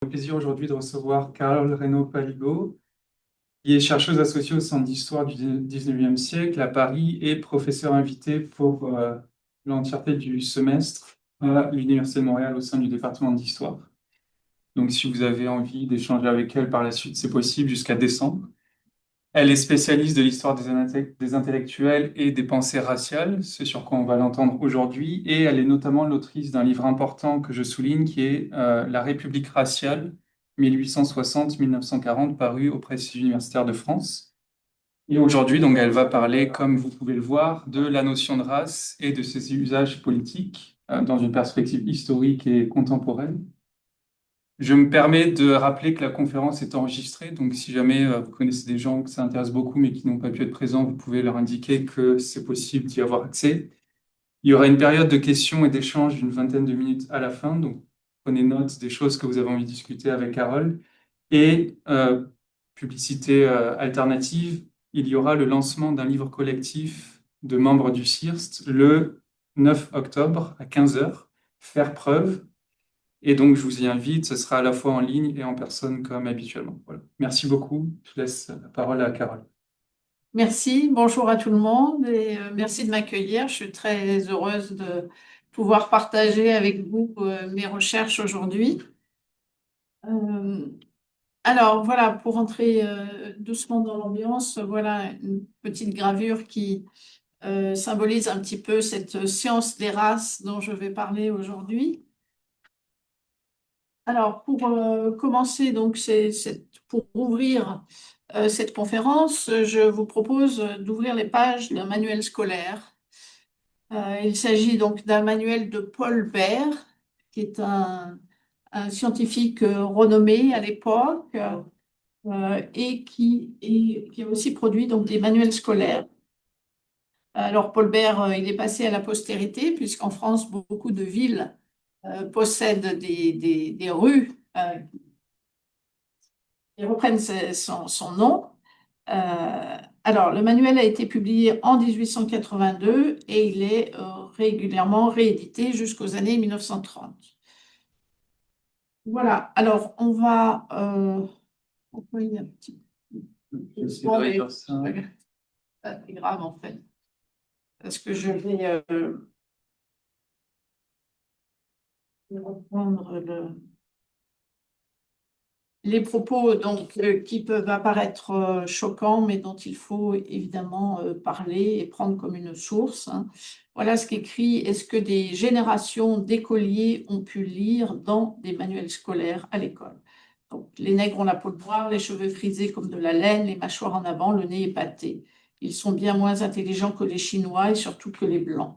Le plaisir aujourd'hui de recevoir Carole Reynaud-Paligo, qui est chercheuse associée au Centre d'histoire du 19e siècle à Paris et professeure invitée pour l'entièreté du semestre à l'Université de Montréal au sein du département d'histoire. Donc, si vous avez envie d'échanger avec elle par la suite, c'est possible jusqu'à décembre. Elle est spécialiste de l'histoire des intellectuels et des pensées raciales, ce sur quoi on va l'entendre aujourd'hui, et elle est notamment l'autrice d'un livre important que je souligne, qui est La République raciale, 1860-1940, paru aux presses universitaires de France. Et aujourd'hui, donc, elle va parler, comme vous pouvez le voir, de la notion de race et de ses usages politiques dans une perspective historique et contemporaine. Je me permets de rappeler que la conférence est enregistrée, donc si jamais vous connaissez des gens que ça intéresse beaucoup mais qui n'ont pas pu être présents, vous pouvez leur indiquer que c'est possible d'y avoir accès. Il y aura une période de questions et d'échanges d'une vingtaine de minutes à la fin, donc prenez note des choses que vous avez envie de discuter avec Carole. Et publicité alternative, il y aura le lancement d'un livre collectif de membres du CIRST le 9 octobre à 15 heures, Faire preuve. Et donc, je vous y invite, ce sera à la fois en ligne et en personne comme habituellement. Voilà. Merci beaucoup. Je laisse la parole à Carole. Merci, bonjour à tout le monde et merci de m'accueillir. Je suis très heureuse de pouvoir partager avec vous mes recherches aujourd'hui. Euh, alors voilà, pour entrer doucement dans l'ambiance, voilà une petite gravure qui symbolise un petit peu cette science des races dont je vais parler aujourd'hui. Alors pour commencer, donc pour ouvrir cette conférence, je vous propose d'ouvrir les pages d'un manuel scolaire. Il s'agit donc d'un manuel de Paul Bert, qui est un scientifique renommé à l'époque et qui a aussi produit donc des manuels scolaires. Alors Paul Bert, il est passé à la postérité puisqu'en France, beaucoup de villes possèdent des rues qui reprennent son nom. Alors, le manuel a été publié en 1882 et il est régulièrement réédité jusqu'aux années 1930. Voilà, alors on va... pourquoi il y a un petit... Bon, mais c'est pas très grave en fait, parce que je vais reprendre les propos donc, qui peuvent apparaître choquants, mais dont il faut évidemment parler et prendre comme une source, hein. Voilà ce qu'écrit: est-ce que des générations d'écoliers ont pu lire dans des manuels scolaires à l'école? Donc, les nègres ont la peau noire, les cheveux frisés comme de la laine, les mâchoires en avant, le nez épaté. Ils sont bien moins intelligents que les Chinois et surtout que les Blancs.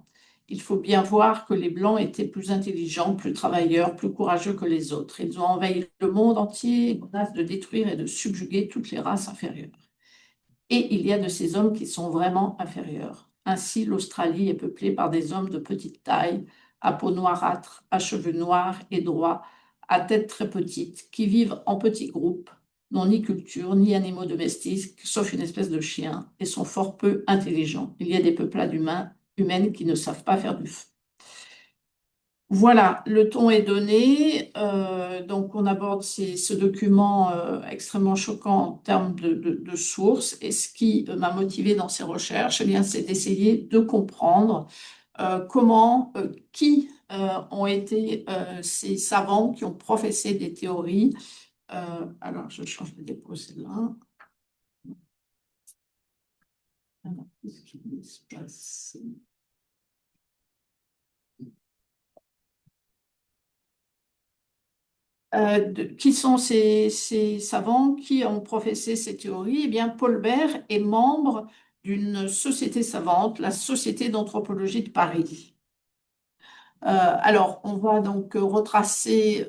Il faut bien voir que les Blancs étaient plus intelligents, plus travailleurs, plus courageux que les autres. Ils ont envahi le monde entier et menacent de détruire et de subjuguer toutes les races inférieures. Et il y a de ces hommes qui sont vraiment inférieurs. Ainsi, l'Australie est peuplée par des hommes de petite taille, à peau noirâtre, à cheveux noirs et droits, à tête très petite, qui vivent en petits groupes, n'ont ni culture, ni animaux domestiques, sauf une espèce de chien, et sont fort peu intelligents. Il y a des peuplades humaines qui ne savent pas faire du feu. Voilà, le ton est donné. Donc, on aborde ce document extrêmement choquant en termes de sources. Et ce qui m'a motivé dans ces recherches, eh bien, c'est d'essayer de comprendre qui ont été ces savants qui ont professé des théories. Alors, je change de déposer là. Alors, qu'est-ce qui se passe? Qui sont ces savants qui ont professé ces théories? Eh bien, Paul Bert est membre d'une société savante, la Société d'anthropologie de Paris. Alors, on va donc retracer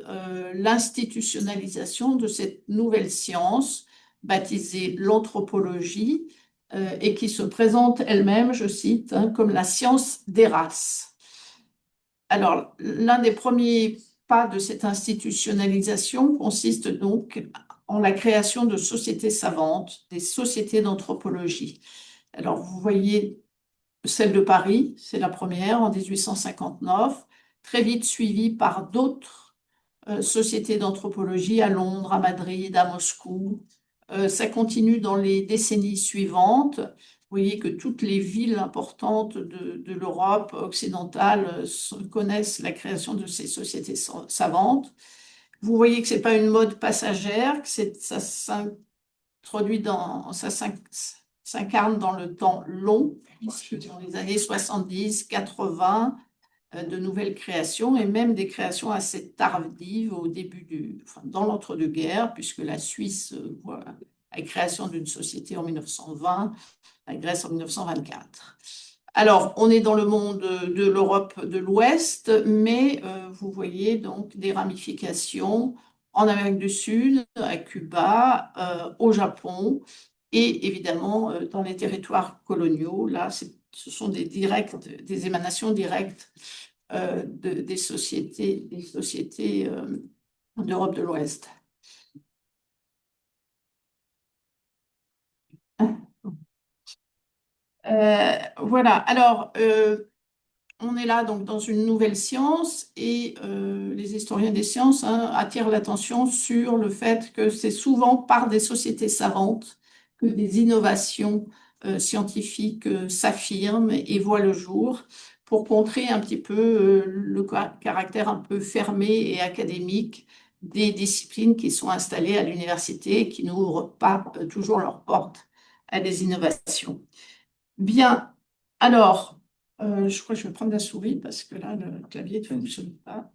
l'institutionnalisation de cette nouvelle science baptisée l'anthropologie et qui se présente elle-même, je cite, hein, comme la science des races. Alors, l'un des premiers pas de cette institutionnalisation consiste donc en la création de sociétés savantes, des sociétés d'anthropologie. Alors, vous voyez celle de Paris, c'est la première en 1859, très vite suivie par d'autres sociétés d'anthropologie à Londres, à Madrid, à Moscou. Ça continue dans les décennies suivantes. Vous voyez que toutes les villes importantes de l'Europe occidentale connaissent la création de ces sociétés savantes. Vous voyez que ce n'est pas une mode passagère, que ça s'incarne dans le temps long, puisque dans les années 70, 80, de nouvelles créations et même des créations assez tardives au dans l'entre-deux-guerres, puisque la Suisse voit la création d'une société en 1920, la Grèce en 1924. Alors, on est dans le monde de l'Europe de l'Ouest, mais vous voyez donc des ramifications en Amérique du Sud, à Cuba, au Japon et évidemment dans les territoires coloniaux. Là, ce sont des émanations directes des sociétés d'Europe de l'Ouest. Voilà, alors on est là donc dans une nouvelle science et les historiens des sciences attirent l'attention sur le fait que c'est souvent par des sociétés savantes que des innovations scientifiques s'affirment et voient le jour pour contrer un petit peu le caractère un peu fermé et académique des disciplines qui sont installées à l'université et qui n'ouvrent pas toujours leurs portes à des innovations. Bien, alors, je crois que je vais prendre la souris parce que là, le clavier ne fonctionne pas.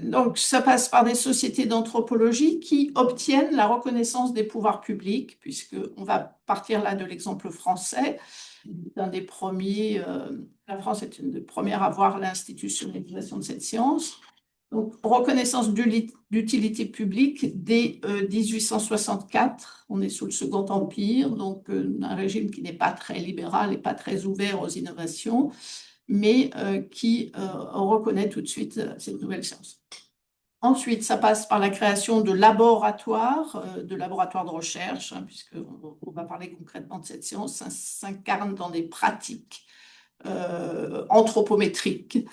Donc, ça passe par des sociétés d'anthropologie qui obtiennent la reconnaissance des pouvoirs publics, puisqu'on va partir là de l'exemple français, d'un des premiers, la France est une des premières à voir l'institutionnalisation de cette science. Donc, reconnaissance d'utilité publique dès 1864. On est sous le Second Empire, donc un régime qui n'est pas très libéral et pas très ouvert aux innovations, mais qui reconnaît tout de suite cette nouvelle science. Ensuite, ça passe par la création de laboratoires de recherche, puisqu'on va parler concrètement de cette science. Ça s'incarne dans des pratiques anthropométriques.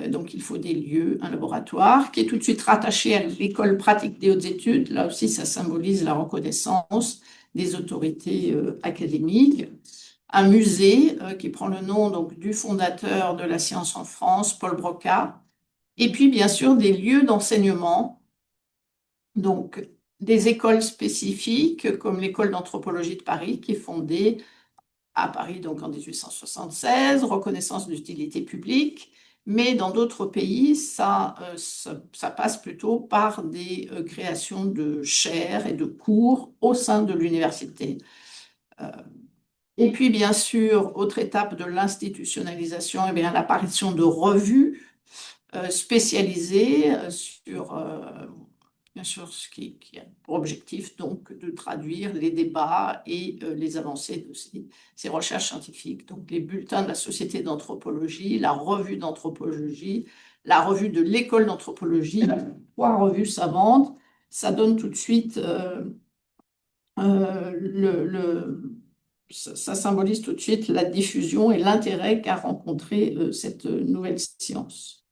Donc, il faut des lieux, un laboratoire, qui est tout de suite rattaché à l'école pratique des hautes études. Là aussi, ça symbolise la reconnaissance des autorités académiques. Un musée qui prend le nom donc, du fondateur de la science en France, Paul Broca. Et puis, bien sûr, des lieux d'enseignement, donc des écoles spécifiques, comme l'école d'anthropologie de Paris, qui est fondée à Paris donc en 1876, reconnaissance d'utilité publique, mais dans d'autres pays, ça passe plutôt par des créations de chaires et de cours au sein de l'université. Et puis, bien sûr, autre étape de l'institutionnalisation, eh bien, l'apparition de revues spécialisées bien sûr, ce qui a pour objectif donc de traduire les débats et les avancées de ces recherches scientifiques. Donc, les bulletins de la Société d'anthropologie, la revue d'anthropologie, la revue de l'école d'anthropologie, 3 revues savantes, ça donne tout de suite ça symbolise tout de suite la diffusion et l'intérêt qu'a rencontré cette nouvelle science.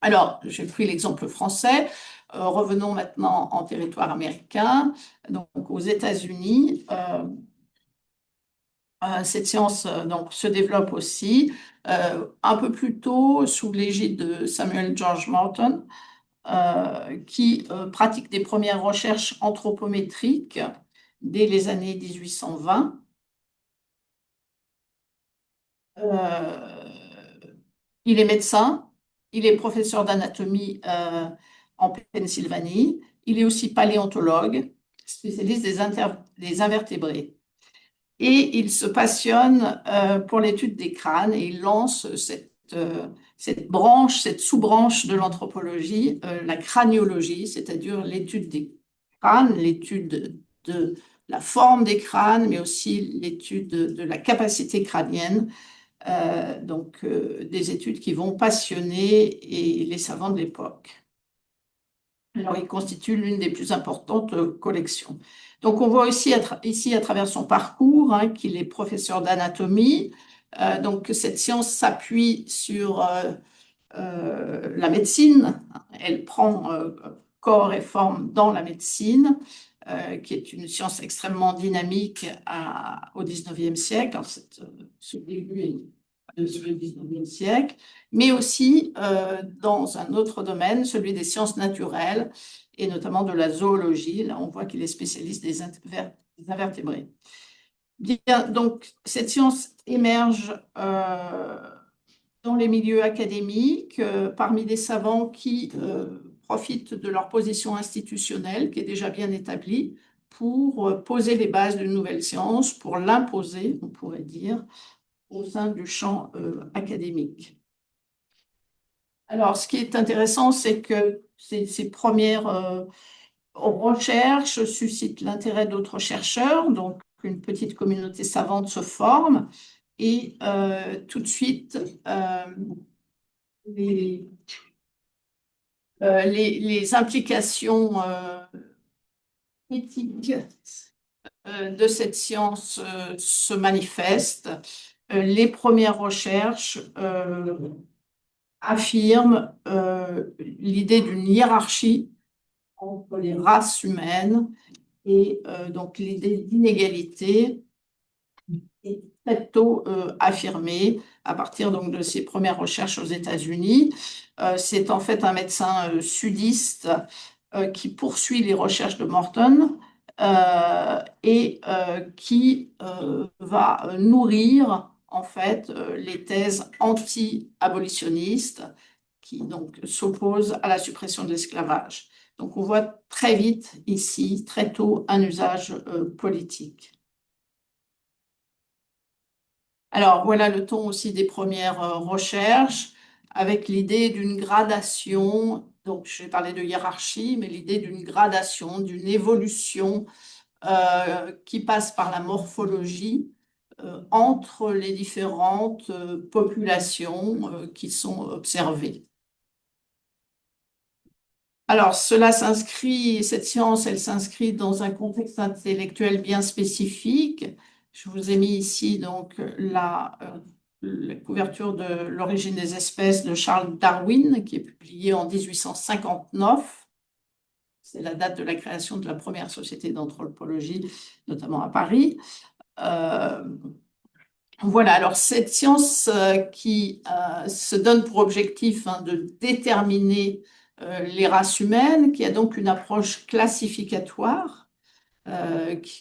Alors, j'ai pris l'exemple français. Revenons maintenant en territoire américain, donc aux États-Unis. Cette science donc, se développe aussi un peu plus tôt sous l'égide de Samuel George Morton, qui pratique des premières recherches anthropométriques dès les années 1820. Il est médecin, il est professeur d'anatomie en Pennsylvanie, il est aussi paléontologue, spécialiste des invertébrés. Et il se passionne pour l'étude des crânes et il lance cette sous-branche de l'anthropologie, la craniologie, c'est-à-dire l'étude des crânes, l'étude de la forme des crânes, mais aussi l'étude de la capacité crânienne. Donc, des études qui vont passionner les savants de l'époque. Alors, il constitue l'une des plus importantes collections. Donc, on voit aussi ici, à travers son parcours, qu'il est professeur d'anatomie, Donc, cette science s'appuie sur la médecine. Elle prend corps et forme dans la médecine, qui est une science extrêmement dynamique au XIXe siècle. Alors, ce début est du XIXe siècle, mais aussi dans un autre domaine, celui des sciences naturelles et notamment de la zoologie. Là, on voit qu'il est spécialiste des invertébrés. Bien, donc, cette science émerge dans les milieux académiques, parmi des savants qui profitent de leur position institutionnelle, qui est déjà bien établie, pour poser les bases d'une nouvelle science, pour l'imposer, on pourrait dire, au sein du champ académique. Alors, ce qui est intéressant, c'est que ces premières recherches suscitent l'intérêt d'autres chercheurs, donc une petite communauté savante se forme, et tout de suite, les, les implications éthiques de cette science se manifestent. Les premières recherches affirment l'idée d'une hiérarchie entre les races humaines et donc l'idée d'inégalité est très tôt affirmée à partir donc, de ces premières recherches aux États-Unis. C'est en fait un médecin sudiste qui poursuit les recherches de Morton et qui va nourrir en fait les thèses anti-abolitionnistes qui donc s'opposent à la suppression de l'esclavage. Donc on voit très vite ici, très tôt, un usage politique. Alors voilà le ton aussi des premières recherches, avec l'idée d'une gradation. Donc je vais parler de hiérarchie, mais l'idée d'une gradation, d'une évolution qui passe par la morphologie entre les différentes populations qui sont observées. Alors, cette science, elle s'inscrit dans un contexte intellectuel bien spécifique. Je vous ai mis ici donc la couverture de L'origine des espèces de Charles Darwin, qui est publiée en 1859. C'est la date de la création de la première société d'anthropologie, notamment à Paris. Voilà, alors cette science qui se donne pour objectif de déterminer les races humaines, qui a donc une approche classificatoire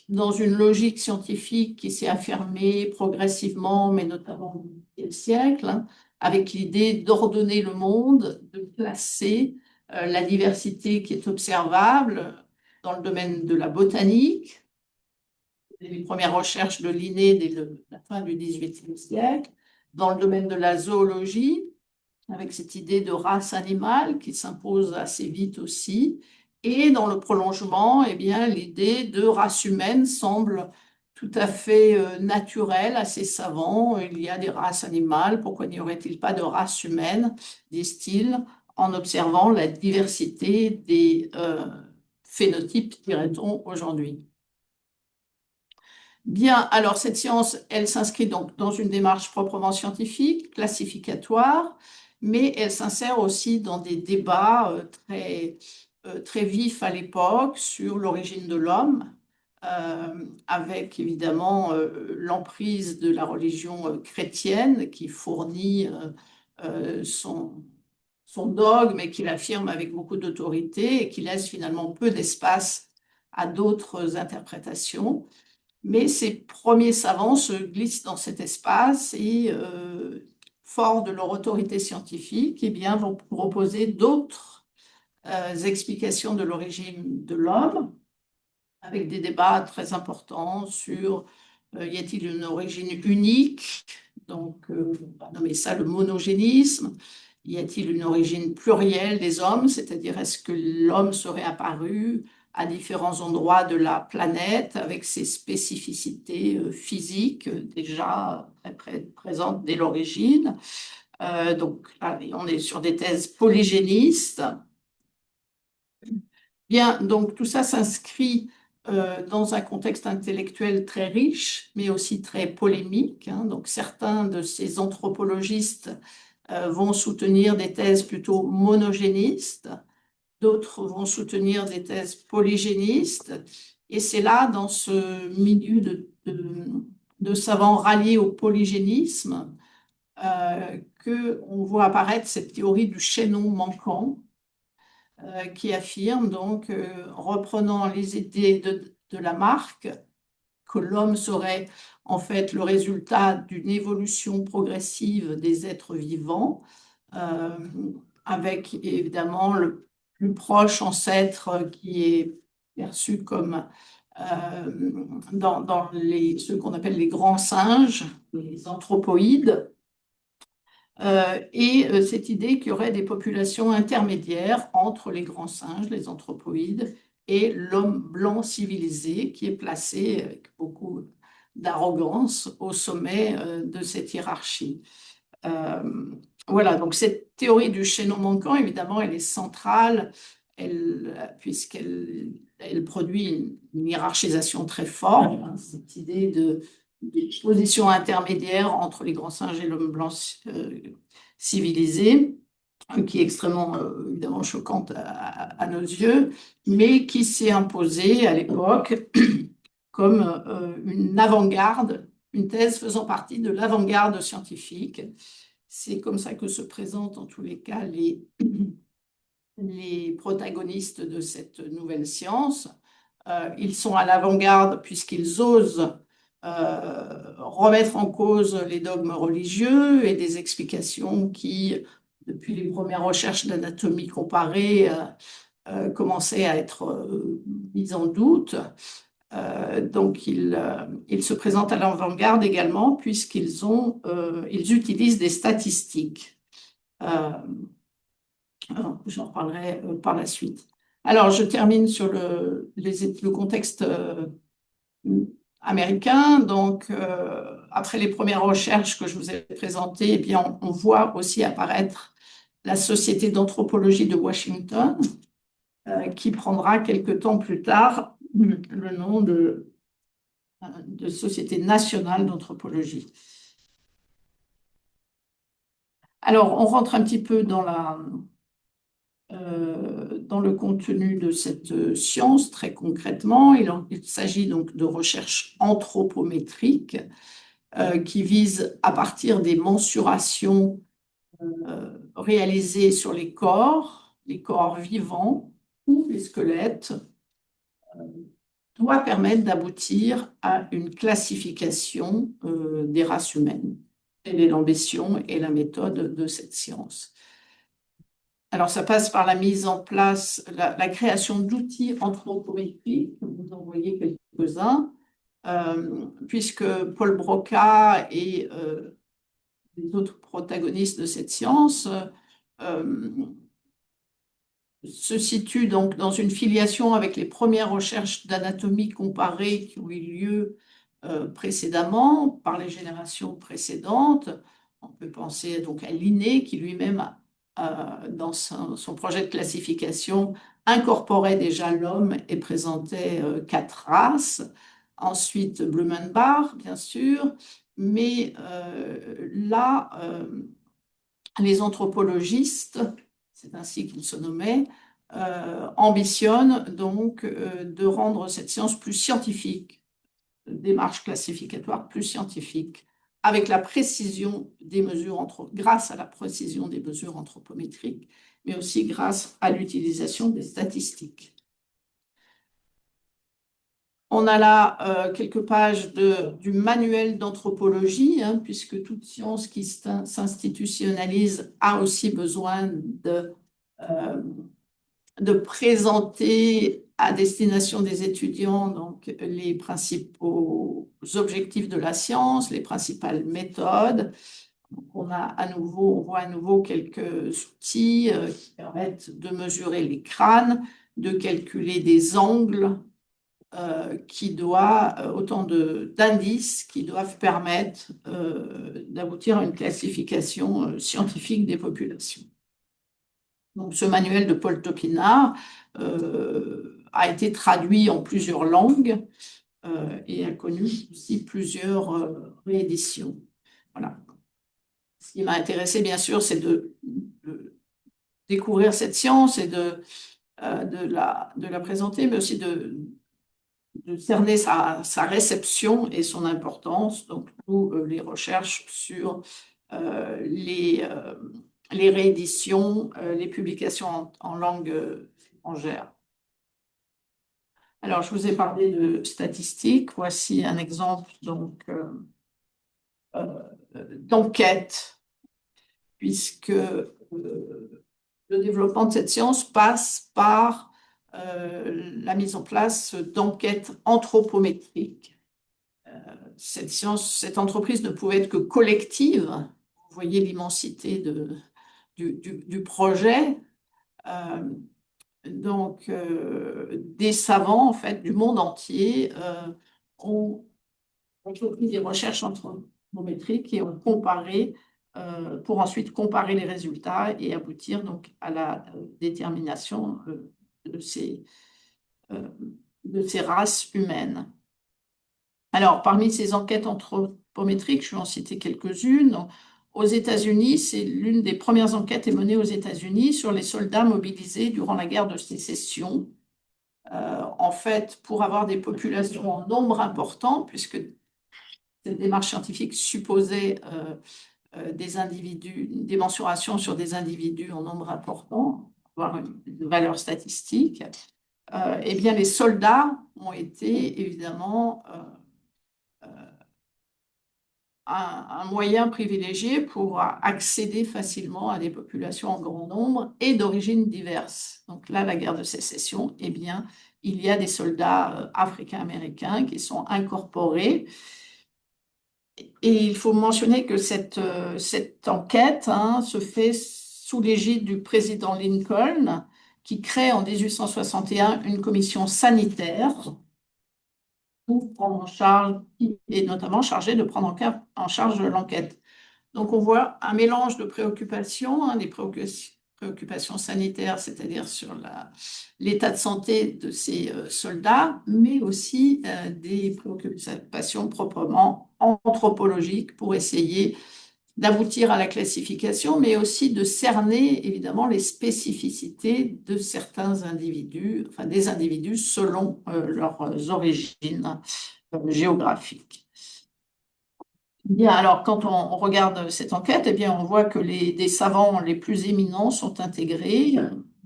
dans une logique scientifique qui s'est affirmée progressivement, mais notamment au XXe siècle, avec l'idée d'ordonner le monde, de classer la diversité qui est observable dans le domaine de la botanique, les premières recherches de Linné dès la fin du XVIIIe siècle, dans le domaine de la zoologie, avec cette idée de race animale qui s'impose assez vite aussi, et dans le prolongement, eh bien, l'idée de race humaine semble tout à fait naturelle, assez savant. Il y a des races animales, pourquoi n'y aurait-il pas de race humaine, disent-ils, en observant la diversité des phénotypes, dirait-on aujourd'hui. Bien, alors cette science, elle s'inscrit donc dans une démarche proprement scientifique, classificatoire, mais elle s'insère aussi dans des débats très vifs à l'époque sur l'origine de l'homme, avec évidemment l'emprise de la religion chrétienne qui fournit son dogme et qui l'affirme avec beaucoup d'autorité et qui laisse finalement peu d'espace à d'autres interprétations. Mais ces premiers savants se glissent dans cet espace et, forts de leur autorité scientifique, eh bien, vont proposer d'autres explications de l'origine de l'homme, avec des débats très importants sur y a-t-il une origine unique, donc on va nommer ça le monogénisme, y a-t-il une origine plurielle des hommes, c'est-à-dire est-ce que l'homme serait apparu à différents endroits de la planète avec ses spécificités physiques déjà très présentes dès l'origine. Donc, on est sur des thèses polygénistes. Bien, donc tout ça s'inscrit dans un contexte intellectuel très riche, mais aussi très polémique, hein. Donc certains de ces anthropologistes vont soutenir des thèses plutôt monogénistes, d'autres vont soutenir des thèses polygénistes. Et c'est là, dans ce milieu de savants ralliés au polygénisme, qu'on voit apparaître cette théorie du chaînon manquant, qui affirme donc, reprenant les idées de Lamarck, que l'homme serait en fait le résultat d'une évolution progressive des êtres vivants, euh, avec évidemment le plus proche ancêtre qui est perçu comme dans ce qu'on appelle les grands singes, les anthropoïdes, et cette idée qu'il y aurait des populations intermédiaires entre les grands singes, les anthropoïdes, et l'homme blanc civilisé qui est placé avec beaucoup d'arrogance au sommet de cette hiérarchie. Voilà, donc cette théorie du chaînon manquant, évidemment, elle est centrale, puisqu'elle produit une hiérarchisation très forte, hein, cette idée de position intermédiaire entre les grands singes et l'homme blanc civilisé, qui est extrêmement, évidemment, choquante à nos yeux, mais qui s'est imposée à l'époque comme une avant-garde, une thèse faisant partie de l'avant-garde scientifique. C'est comme ça que se présentent en tous les cas les protagonistes de cette nouvelle science. Ils sont à l'avant-garde puisqu'ils osent remettre en cause les dogmes religieux et des explications qui, depuis les premières recherches d'anatomie comparée, commençaient à être mises en doute. Donc, ils se présentent à l'avant-garde également puisqu'ils ils utilisent des statistiques. J'en reparlerai par la suite. Alors, je termine sur le contexte américain. Donc, après les premières recherches que je vous ai présentées, eh bien, on voit aussi apparaître la Société d'anthropologie de Washington, qui prendra quelque temps plus tard le nom de Société nationale d'anthropologie. Alors, on rentre un petit peu dans le contenu de cette science, très concrètement. Il s'agit donc de recherches anthropométriques qui visent, à partir des mensurations réalisées sur les corps vivants ou les squelettes, doit permettre d'aboutir à une classification des races humaines. Telle est l'ambition et la méthode de cette science. Alors, ça passe par la mise en place, la création d'outils anthropométriques, vous en voyez quelques-uns, puisque Paul Broca et les autres protagonistes de cette science se situent donc dans une filiation avec les premières recherches d'anatomie comparée qui ont eu lieu précédemment par les générations précédentes. On peut penser donc à Linné qui lui-même, dans son projet de classification, incorporait déjà l'homme et présentait 4 races. Ensuite, Blumenbach, bien sûr, mais là, les anthropologistes, c'est ainsi qu'ils se nommaient, ambitionnent donc de rendre cette science plus scientifique, démarche classificatoire plus scientifique, avec la précision des mesures, grâce à la précision des mesures anthropométriques, mais aussi grâce à l'utilisation des statistiques. On a là quelques pages du manuel d'anthropologie, hein, puisque toute science qui s'institutionnalise a aussi besoin de présenter à destination des étudiants donc, les principaux objectifs de la science, les principales méthodes. Donc, on voit à nouveau quelques outils qui permettent de mesurer les crânes, de calculer des angles, autant d'indices qui doivent permettre d'aboutir à une classification scientifique des populations. Donc, ce manuel de Paul Topinard a été traduit en plusieurs langues et a connu aussi plusieurs rééditions. Voilà. Ce qui m'a intéressé, bien sûr, c'est de découvrir cette science et de la présenter, mais aussi de cerner sa réception et son importance. Donc, les recherches sur les rééditions, les publications en langue étrangère. Alors, je vous ai parlé de statistiques. Voici un exemple donc d'enquête, puisque le développement de cette science passe par la mise en place d'enquêtes anthropométriques. Cette entreprise ne pouvait être que collective. Vous voyez l'immensité du projet. Donc, des savants, en fait, du monde entier ont entrepris des recherches anthropométriques et ont comparé, pour ensuite comparer les résultats et aboutir donc à la détermination de ces, euh, de ces races humaines. Alors, parmi ces enquêtes anthropométriques, je vais en citer quelques-unes. Donc, aux États-Unis, c'est l'une des premières enquêtes est menée aux États-Unis sur les soldats mobilisés durant la guerre de sécession. En fait, pour avoir des populations en nombre important, puisque cette démarche scientifique supposait des mensurations sur des individus en nombre important, voire une valeur statistique, eh bien, les soldats ont été évidemment un moyen privilégié pour accéder facilement à des populations en grand nombre et d'origines diverses. Donc là, la guerre de sécession, eh bien, il y a des soldats africains-américains qui sont incorporés. Et il faut mentionner que cette enquête se fait sous l'égide du président Lincoln, qui crée en 1861 une commission sanitaire pour prendre en charge, et notamment chargée de prendre en charge l'enquête. Donc, on voit un mélange de préoccupations, des préoccupations sanitaires, c'est-à-dire sur l'état de santé de ces soldats, mais aussi des préoccupations proprement anthropologiques pour essayer d'aboutir à la classification, mais aussi de cerner évidemment les spécificités de certains individus, enfin des individus selon leurs origines géographiques. Bien, alors quand on regarde cette enquête, eh bien, on voit que des savants les plus éminents sont intégrés,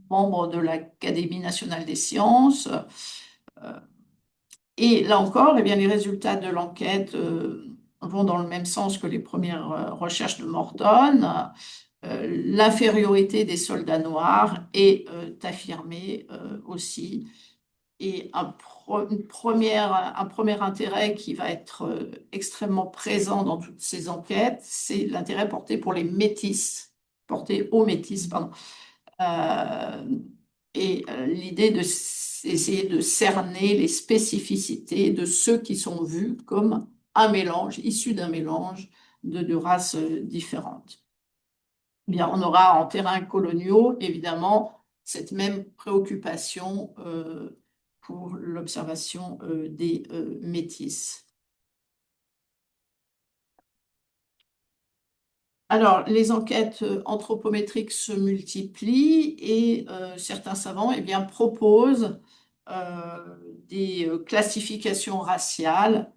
membres de l'Académie nationale des sciences. Et là encore, eh bien, les résultats de l'enquête vont dans le même sens que les premières recherches de Morton. L'infériorité des soldats noirs est affirmée aussi. Et un premier intérêt qui va être extrêmement présent dans toutes ces enquêtes, c'est l'intérêt porté pour les métis, porté aux métis, pardon. Et l'idée d'essayer de cerner les spécificités de ceux qui sont vus comme un mélange, issu d'un mélange de deux races différentes. Bien, on aura en terrains coloniaux, évidemment, cette même préoccupation pour l'observation des métis. Alors, les enquêtes anthropométriques se multiplient et certains savants eh bien, proposent des classifications raciales.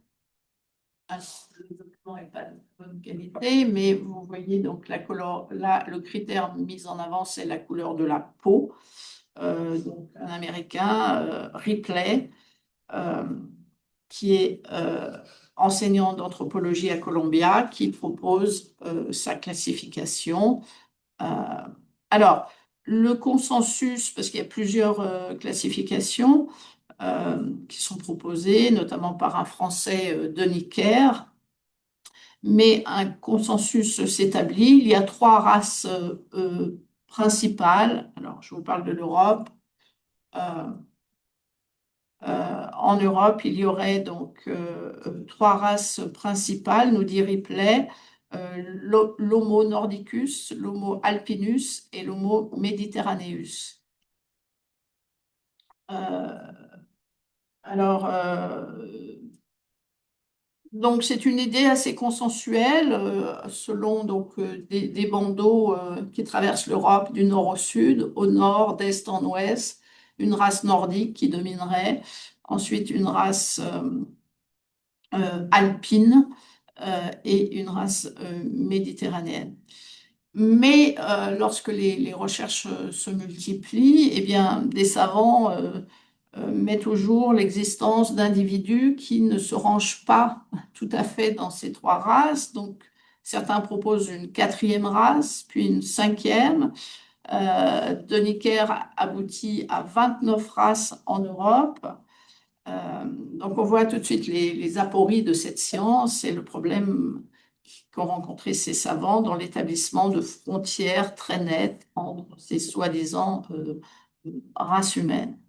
Le document n'est pas de bonne qualité, mais vous voyez donc le critère mis en avant, c'est la couleur de la peau. Donc, un Américain, Ripley, qui est enseignant d'anthropologie à Columbia, qui propose sa classification. Alors, le consensus, parce qu'il y a plusieurs classifications qui sont proposées, notamment par un Français, Denis Kerr, mais un consensus s'établit. Il y a trois races principales. Alors, je vous parle de l'Europe. En Europe, il y aurait donc trois races principales, nous dit Ripley, l'Homo nordicus, l'Homo alpinus et l'Homo mediterraneus. Euh, alors, donc c'est une idée assez consensuelle selon des bandeaux qui traversent l'Europe du nord au sud, au nord, d'est en ouest, une race nordique qui dominerait, ensuite une race alpine et une race méditerranéenne. Mais lorsque les recherches se multiplient, eh bien, des savants mettent au jour l'existence d'individus qui ne se rangent pas tout à fait dans ces trois races. Donc, certains proposent une quatrième race, puis une cinquième. Doniker aboutit à 29 races en Europe. Donc, on voit tout de suite les apories de cette science et le problème qu'ont rencontré ces savants dans l'établissement de frontières très nettes entre ces soi-disant races humaines.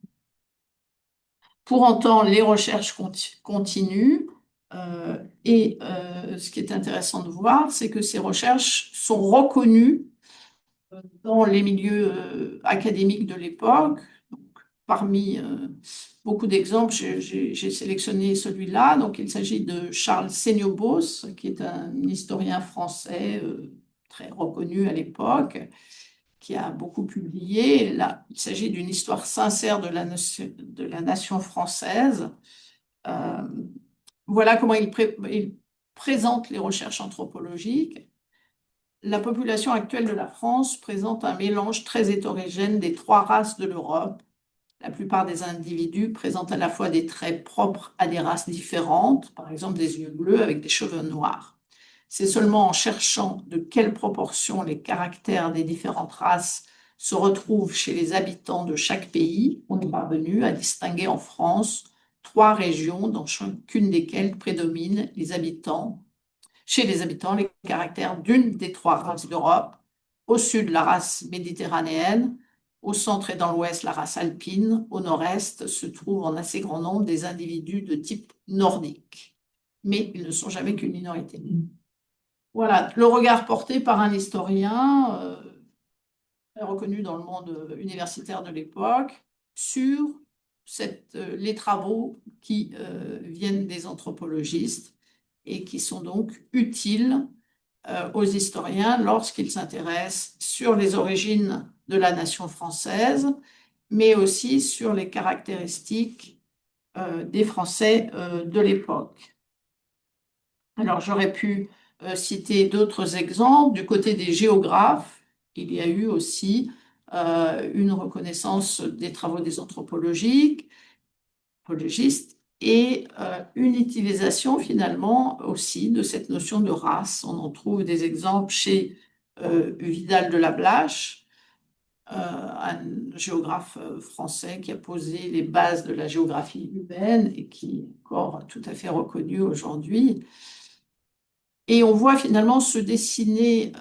Pour autant, les recherches continuent et ce qui est intéressant de voir, c'est que ces recherches sont reconnues dans les milieux académiques de l'époque. Parmi beaucoup d'exemples, j'ai sélectionné celui-là. Donc, il s'agit de Charles Seignobos, qui est un historien français très reconnu à l'époque, qui a beaucoup publié. Là, il s'agit d'une histoire sincère de la nation française. Euh, voilà comment il présente les recherches anthropologiques. La population actuelle de la France présente un mélange très hétérogène des trois races de l'Europe. La plupart des individus présentent à la fois des traits propres à des races différentes, par exemple des yeux bleus avec des cheveux noirs. C'est seulement en cherchant de quelle proportion les caractères des différentes races se retrouvent chez les habitants de chaque pays qu'on est parvenu à distinguer en France trois régions dans chacune desquelles prédominent chez les habitants les caractères d'une des trois races d'Europe, au sud la race méditerranéenne, au centre et dans l'ouest la race alpine, au nord-est se trouvent en assez grand nombre des individus de type nordique. Mais ils ne sont jamais qu'une minorité. Voilà, le regard porté par un historien reconnu dans le monde universitaire de l'époque sur les travaux qui viennent des anthropologistes et qui sont donc utiles aux historiens lorsqu'ils s'intéressent sur les origines de la nation française, mais aussi sur les caractéristiques des Français de l'époque. Alors j'aurais pu citer d'autres exemples. Du côté des géographes, il y a eu aussi une reconnaissance des travaux des anthropologistes et une utilisation finalement aussi de cette notion de race. On en trouve des exemples chez Vidal de la Blache, un géographe français qui a posé les bases de la géographie humaine et qui est encore tout à fait reconnu aujourd'hui. Et on voit finalement se dessiner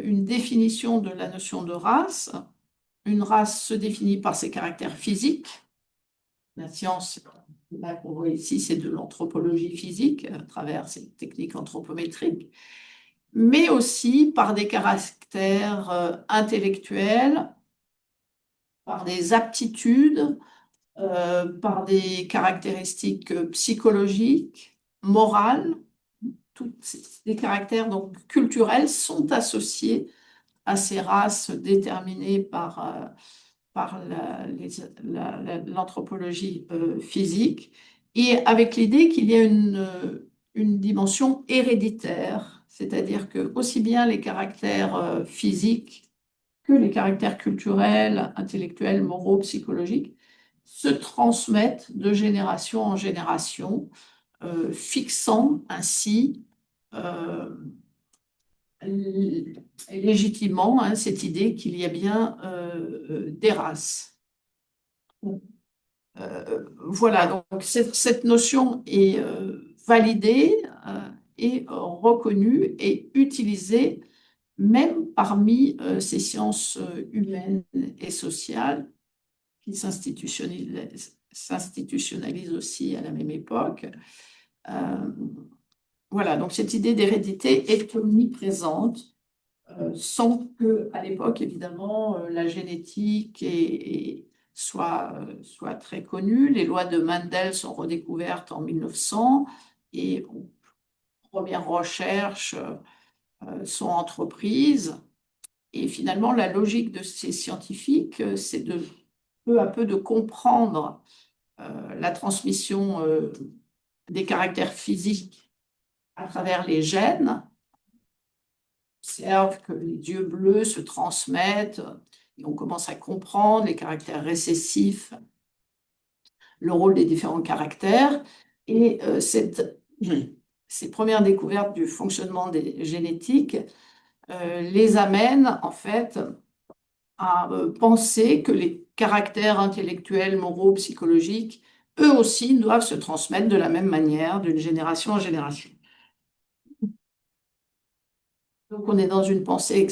une définition de la notion de race. Une race se définit par ses caractères physiques. La science, là qu'on voit ici, c'est de l'anthropologie physique à travers ces techniques anthropométriques, mais aussi par des caractères intellectuels, par des aptitudes, par des caractéristiques psychologiques, morales. Tous les caractères donc, culturels sont associés à ces races déterminées par l'anthropologie physique, et avec l'idée qu'il y a une dimension héréditaire, c'est-à-dire que aussi bien les caractères physiques que les caractères culturels, intellectuels, moraux, psychologiques se transmettent de génération en génération, fixant ainsi légitimement cette idée qu'il y a bien des races. Voilà, donc cette notion est validée et reconnue et utilisée même parmi ces sciences humaines et sociales qui s'institutionnalisent aussi à la même époque. Voilà, donc cette idée d'hérédité est omniprésente, sans que, à l'époque, évidemment, la génétique soit très connu. Les lois de Mendel sont redécouvertes en 1900 et premières recherches sont entreprises. Et finalement, la logique de ces scientifiques, c'est de peu à peu de comprendre la transmission des caractères physiques à travers les gènes. On observe que les yeux bleus se transmettent et on commence à comprendre les caractères récessifs, le rôle des différents caractères. Et ces premières découvertes du fonctionnement des génétiques les amènent en fait à penser que les caractères intellectuels, moraux, psychologiques, eux aussi doivent se transmettre de la même manière d'une génération en génération. Donc on est dans une pensée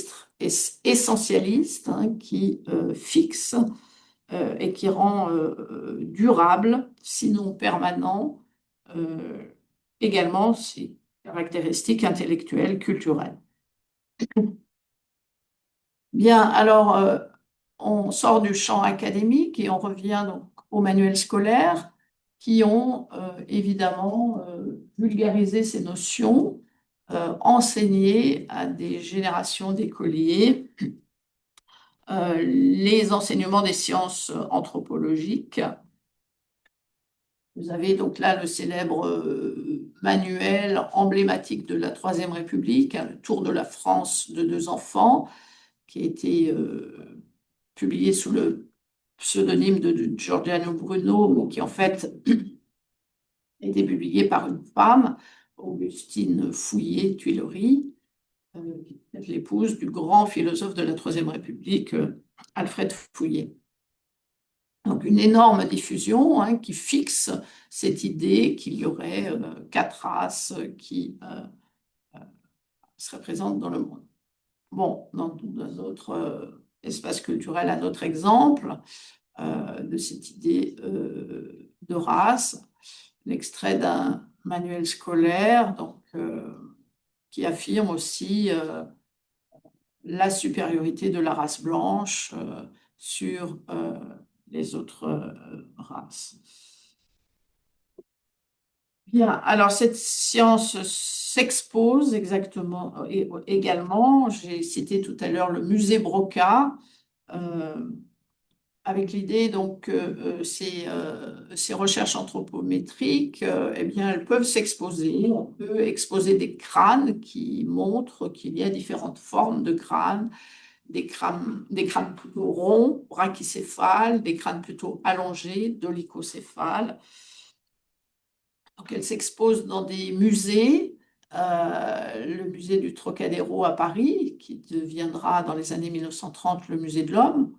essentialiste qui fixe et qui rend durable, sinon permanent, également ces caractéristiques intellectuelles, culturelles. Bien, alors on sort du champ académique et on revient donc aux manuels scolaires qui ont évidemment vulgarisé ces notions, enseigné à des générations d'écoliers les enseignements des sciences anthropologiques. Vous avez donc là le célèbre manuel emblématique de la Troisième République, le Tour de la France de deux enfants, qui a été publié sous le pseudonyme de Giordano Bruno, mais qui en fait a été publié par une femme, Augustine Fouillé-Tuileries, qui est l'épouse du grand philosophe de la Troisième République, Alfred Fouillé. Donc une énorme diffusion qui fixe cette idée qu'il y aurait 4 races qui seraient présentes dans le monde. Bon, dans un autre espace culturel, un autre exemple de cette idée de race, l'extrait d'un manuel scolaire donc, qui affirme aussi la supériorité de la race blanche sur les autres races. Bien, alors cette science s'expose également, j'ai cité tout à l'heure le musée Broca, avec l'idée donc que ces recherches anthropométriques, eh bien, elles peuvent s'exposer. On peut exposer des crânes qui montrent qu'il y a différentes formes de crânes, des crânes plutôt ronds, brachycéphales, des crânes plutôt allongés, dolichocéphales. Donc, elles s'exposent dans des musées, le musée du Trocadéro à Paris, qui deviendra dans les années 1930 le musée de l'Homme.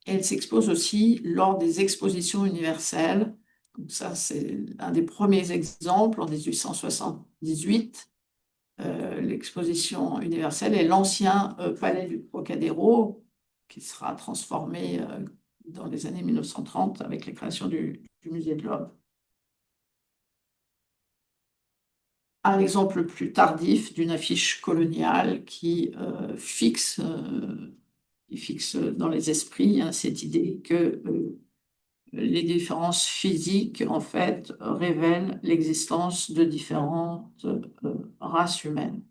Elle s'expose aussi lors des expositions universelles. Donc ça, c'est un des premiers exemples en 1878. L'exposition universelle est l'ancien palais du Trocadéro qui sera transformé dans les années 1930 avec la création du musée de l'Homme. Un exemple plus tardif d'une affiche coloniale qui fixe dans les esprits cette idée que les différences physiques, en fait, révèlent l'existence de différentes races humaines.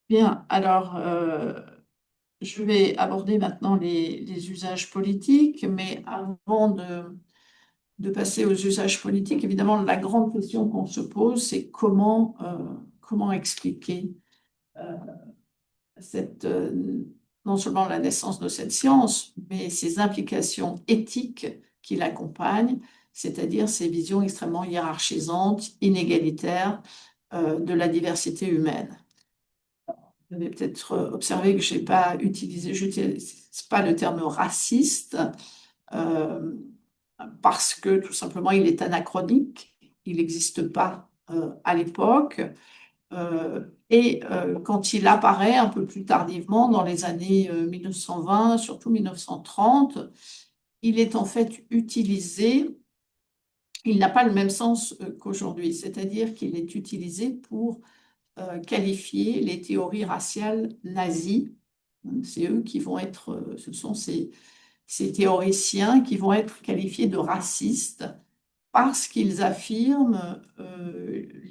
Bien, alors, je vais aborder maintenant les usages politiques, mais avant de passer aux usages politiques, évidemment, la grande question qu'on se pose, c'est comment expliquer non seulement la naissance de cette science, mais ses implications éthiques qui l'accompagnent, c'est-à-dire ces visions extrêmement hiérarchisantes, inégalitaires de la diversité humaine. Vous avez peut-être observé que je n'ai pas utilisé, je n'utilise pas le terme raciste, parce que tout simplement il est anachronique, il n'existe pas à l'époque. Et quand il apparaît un peu plus tardivement, dans les années 1920, surtout 1930, il est en fait utilisé, il n'a pas le même sens qu'aujourd'hui, c'est-à-dire qu'il est utilisé pour qualifier les théories raciales nazies. C'est eux qui vont être, ce sont ces théoriciens qui vont être qualifiés de racistes parce qu'ils affirment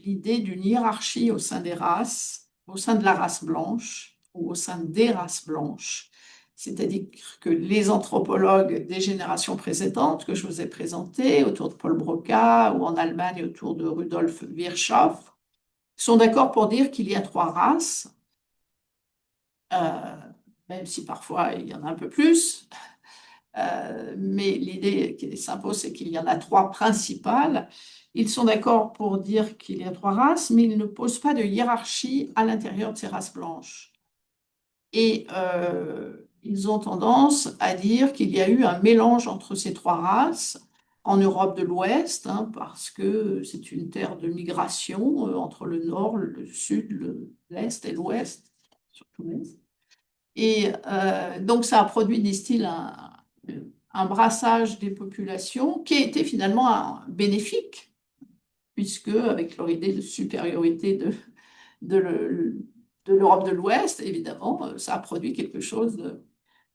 l'idée d'une hiérarchie au sein des races, au sein de la race blanche ou au sein des races blanches. C'est-à-dire que les anthropologues des générations précédentes que je vous ai présentées, autour de Paul Broca ou en Allemagne autour de Rudolf Virchow, sont d'accord pour dire qu'il y a trois races, euh, même si parfois il y en a un peu plus. Mais l'idée qui s'impose, c'est qu'il y en a trois principales. Ils sont d'accord pour dire qu'il y a trois races, mais ils ne posent pas de hiérarchie à l'intérieur de ces races blanches. Et ils ont tendance à dire qu'il y a eu un mélange entre ces trois races en Europe de l'Ouest, hein, parce que c'est une terre de migration entre le nord, le sud, l'est et l'ouest, surtout l'est. Et donc ça a produit, disent-ils, un brassage des populations qui a été finalement bénéfique, puisque avec leur idée de supériorité de l'Europe de l'Ouest, évidemment, ça a produit quelque chose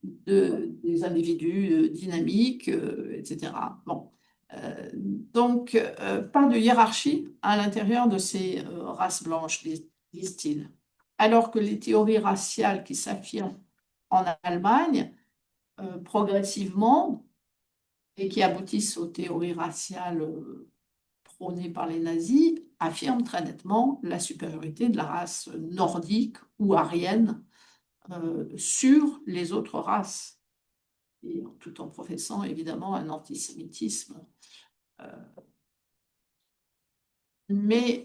des individus dynamiques, etc. Bon. Donc, pas de hiérarchie à l'intérieur de ces races blanches, disent-ils. Alors que les théories raciales qui s'affirment en Allemagne, progressivement, et qui aboutissent aux théories raciales prônées par les nazis, affirment très nettement la supériorité de la race nordique ou aryenne sur les autres races, et tout en professant évidemment un antisémitisme. Mais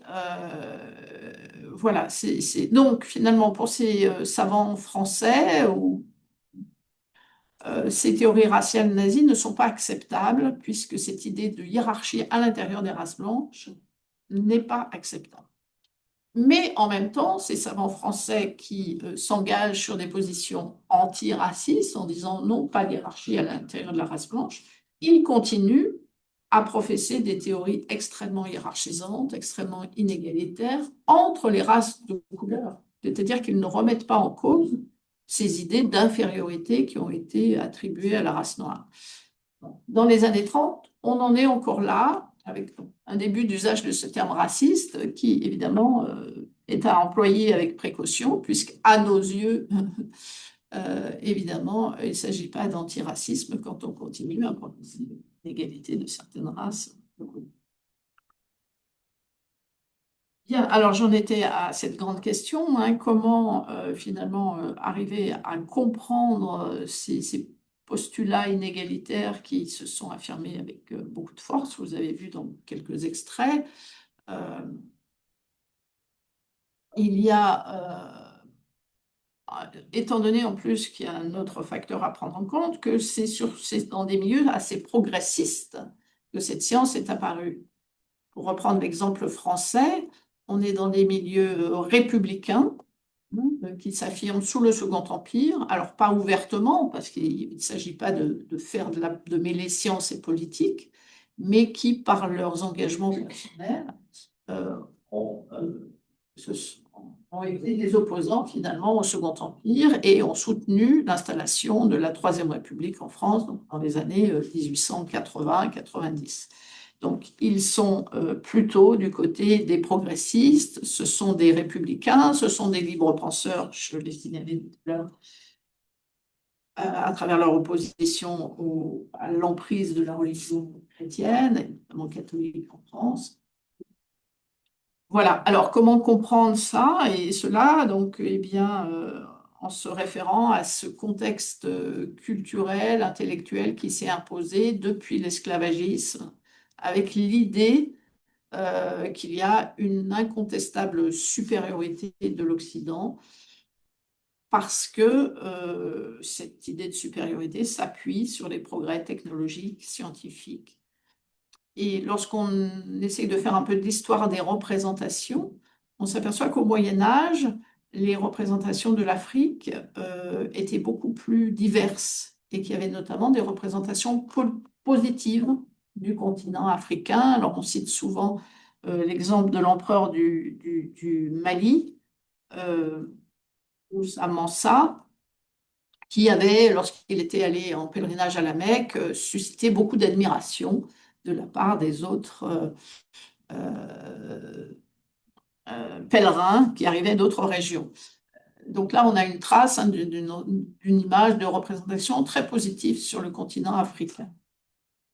voilà, donc finalement pour ces savants français ou ces théories raciales nazies ne sont pas acceptables puisque cette idée de hiérarchie à l'intérieur des races blanches n'est pas acceptable. Mais en même temps, ces savants français qui s'engagent sur des positions antiracistes en disant non, pas de hiérarchie à l'intérieur de la race blanche, ils continuent à professer des théories extrêmement hiérarchisantes, extrêmement inégalitaires entre les races de couleur. C'est-à-dire qu'ils ne remettent pas en cause ces idées d'infériorité qui ont été attribuées à la race noire. Dans les années 30, on en est encore là, avec un début d'usage de ce terme raciste, qui évidemment est à employer avec précaution, puisqu'à nos yeux, évidemment, il ne s'agit pas d'antiracisme quand on continue à proposer l'égalité de certaines races. Bien, alors j'en étais à cette grande question, hein, comment finalement arriver à comprendre ces postulats inégalitaires qui se sont affirmés avec beaucoup de force, vous avez vu dans quelques extraits. Euh, il y a, étant donné en plus qu'il y a un autre facteur à prendre en compte, que c'est dans des milieux assez progressistes que cette science est apparue. Pour reprendre l'exemple français, on est dans des milieux républicains qui s'affirment sous le Second Empire, alors pas ouvertement, parce qu'il ne s'agit pas de mêler science et politique, mais qui, par leurs engagements personnels, euh, ont, euh, ont été des opposants finalement au Second Empire et ont soutenu l'installation de la Troisième République en France dans les années 1880-90. Donc, ils sont plutôt du côté des progressistes, ce sont des républicains, ce sont des libres penseurs, je l'ai signalé tout à l'heure, à travers leur opposition à l'emprise de la religion chrétienne, notamment catholique en France. Voilà, alors comment comprendre ça et cela? Donc, eh bien, en se référant à ce contexte culturel, intellectuel qui s'est imposé depuis l'esclavagisme, avec l'idée qu'il y a une incontestable supériorité de l'Occident parce que cette idée de supériorité s'appuie sur les progrès technologiques, scientifiques. Et lorsqu'on essaie de faire un peu de l'histoire des représentations, on s'aperçoit qu'au Moyen Âge, les représentations de l'Afrique étaient beaucoup plus diverses et qu'il y avait notamment des représentations positives du continent africain. Alors on cite souvent l'exemple de l'empereur du Mali, Moussa Mansa, qui avait, lorsqu'il était allé en pèlerinage à la Mecque, suscité beaucoup d'admiration de la part des autres euh, pèlerins qui arrivaient d'autres régions. Donc là, on a une trace hein, d'une image de représentation très positive sur le continent africain.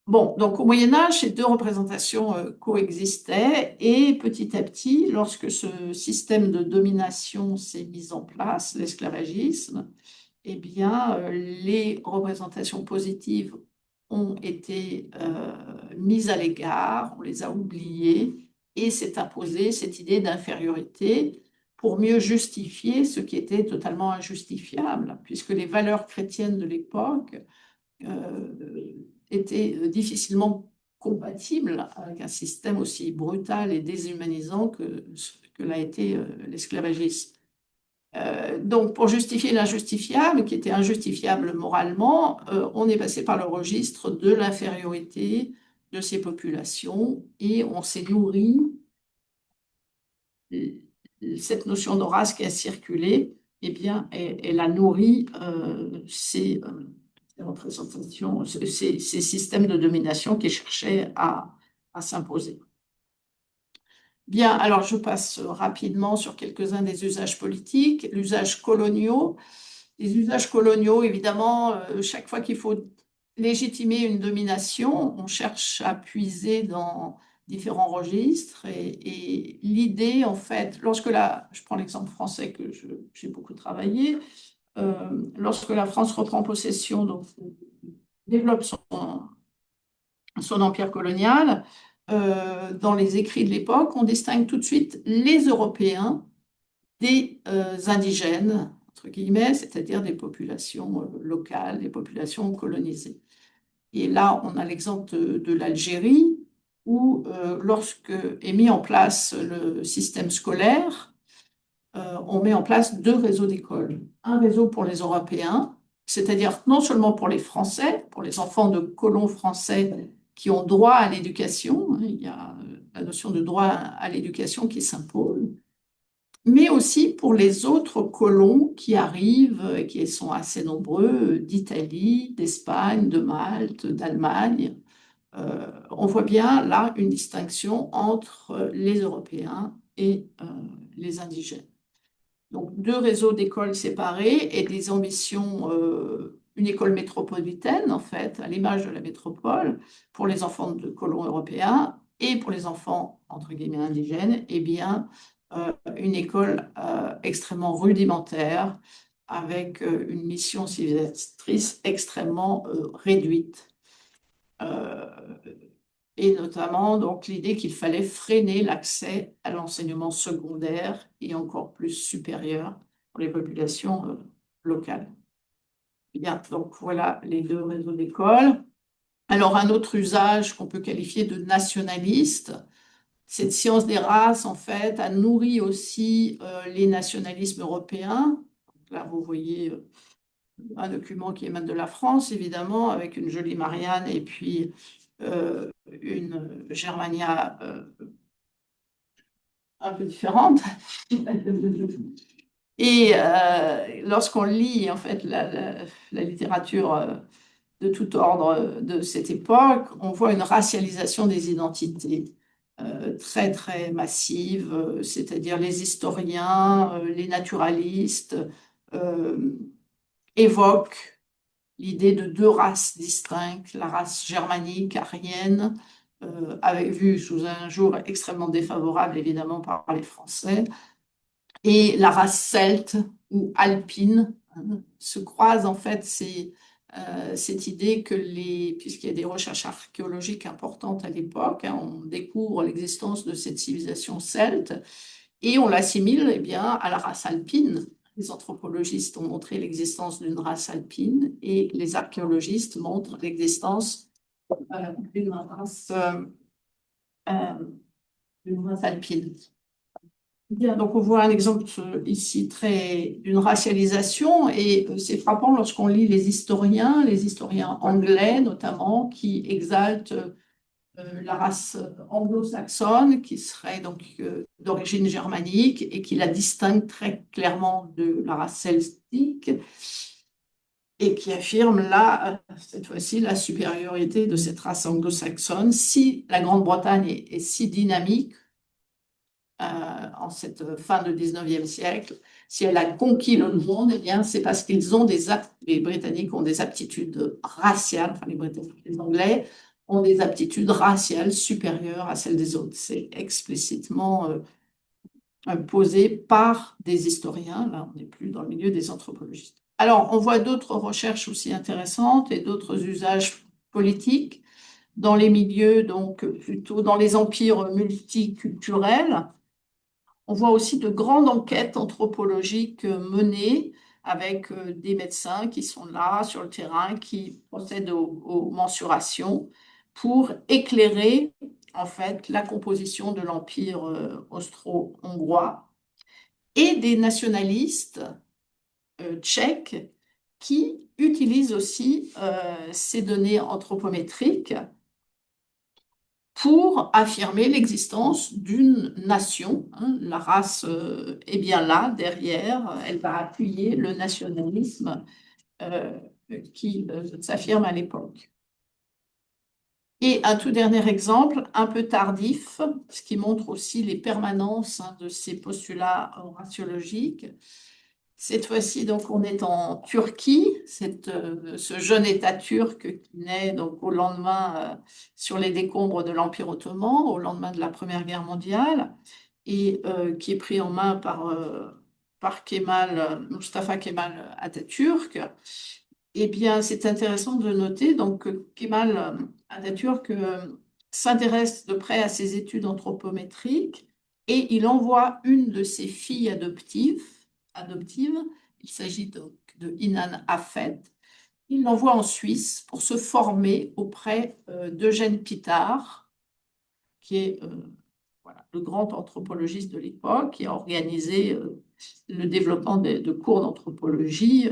Bon, donc au Moyen Âge, ces deux représentations coexistaient et petit à petit, lorsque ce système de domination s'est mis en place, l'esclavagisme, eh bien, les représentations positives ont été mises à l'écart, on les a oubliées et s'est imposée cette idée d'infériorité pour mieux justifier ce qui était totalement injustifiable, puisque les valeurs chrétiennes de l'époque étaient difficilement compatibles avec un système aussi brutal et déshumanisant que l'a été l'esclavagisme. Donc, pour justifier l'injustifiable, qui était injustifiable moralement, on est passé par le registre de l'infériorité de ces populations et on s'est nourri, cette notion de race qui a circulé, eh bien, elle a nourri ces représentations, ces systèmes de domination qui cherchaient à s'imposer. Bien, alors je passe rapidement sur quelques-uns des usages politiques, l'usage coloniaux. Les usages coloniaux, évidemment, chaque fois qu'il faut légitimer une domination, on cherche à puiser dans différents registres. Et l'idée, en fait, je prends l'exemple français que j'ai beaucoup travaillé, lorsque la France reprend possession, donc développe son empire colonial, dans les écrits de l'époque, on distingue tout de suite les Européens des indigènes, entre guillemets, c'est-à-dire des populations locales, des populations colonisées. Et là, on a l'exemple de l'Algérie, où lorsque est mis en place le système scolaire, on met en place deux réseaux d'écoles. Un réseau pour les Européens, c'est-à-dire non seulement pour les Français, pour les enfants de colons français qui ont droit à l'éducation, hein, il y a la notion de droit à l'éducation qui s'impose, mais aussi pour les autres colons qui arrivent, et qui sont assez nombreux, d'Italie, d'Espagne, de Malte, d'Allemagne. On voit bien là une distinction entre les Européens et les indigènes. Donc deux réseaux d'écoles séparés et des ambitions, une école métropolitaine en fait, à l'image de la métropole, pour les enfants de colons européens et pour les enfants, entre guillemets, indigènes, eh bien, une école extrêmement rudimentaire, avec une mission civilisatrice extrêmement réduite. Et notamment donc l'idée qu'il fallait freiner l'accès à l'enseignement secondaire et encore plus supérieur pour les populations locales. Bien, donc voilà les deux réseaux d'écoles. Alors un autre usage qu'on peut qualifier de nationaliste, cette science des races, en fait, a nourri aussi les nationalismes européens. Donc là, vous voyez un document qui émane de la France, évidemment, avec une jolie Marianne et puis une Germania un peu différente. Et lorsqu'on lit, en fait, la littérature de tout ordre de cette époque, on voit une racialisation des identités très, très massive, c'est-à-dire les historiens, les naturalistes évoquent l'idée de deux races distinctes, la race germanique, aryenne, vue sous un jour extrêmement défavorable, évidemment, par les Français, et la race celte ou alpine. Se croisent en fait cette idée que puisqu'il y a des recherches archéologiques importantes à l'époque, hein, on découvre l'existence de cette civilisation celte et on l'assimile eh bien, à la race alpine. Les anthropologistes ont montré l'existence d'une race alpine et les archéologistes montrent l'existence d'une race alpine. Bien, donc on voit un exemple ici d'une racialisation et c'est frappant lorsqu'on lit les historiens anglais notamment, qui exaltent la race anglo-saxonne, qui serait donc d'origine germanique et qui la distingue très clairement de la race celtique et qui affirme là, cette fois-ci, la supériorité de cette race anglo-saxonne. Si la Grande-Bretagne est si dynamique en cette fin de 19e siècle, si elle a conquis le monde, eh bien, c'est parce qu'ils ont les Britanniques ont des aptitudes raciales, enfin les Britanniques, les Anglais ont des aptitudes raciales supérieures à celles des autres. C'est explicitement posé par des historiens. Là, on n'est plus dans le milieu des anthropologistes. Alors, on voit d'autres recherches aussi intéressantes et d'autres usages politiques dans les milieux, donc plutôt dans les empires multiculturels. On voit aussi de grandes enquêtes anthropologiques menées avec des médecins qui sont là sur le terrain, qui procèdent aux mensurations pour éclairer en fait la composition de l'empire austro-hongrois et des nationalistes tchèques qui utilisent aussi ces données anthropométriques pour affirmer l'existence d'une nation. Hein. La race est bien là, derrière, elle va appuyer le nationalisme euh, qui s'affirme à l'époque. Et un tout dernier exemple, un peu tardif, ce qui montre aussi les permanences de ces postulats raciologiques. Cette fois-ci, donc, on est en Turquie, ce jeune État turc qui naît donc au lendemain, sur les décombres de l'Empire ottoman, au lendemain de la Première Guerre mondiale, et qui est pris en main par Mustafa Kemal Atatürk. Eh bien, c'est intéressant de noter donc, que Kemal Atatürk s'intéresse de près à ses études anthropométriques et il envoie une de ses filles adoptive. Il s'agit donc de Inan Afet. Il l'envoie en Suisse pour se former auprès d'Eugène Pitart, qui est voilà, le grand anthropologiste de l'époque, qui a organisé le développement de cours d'anthropologie.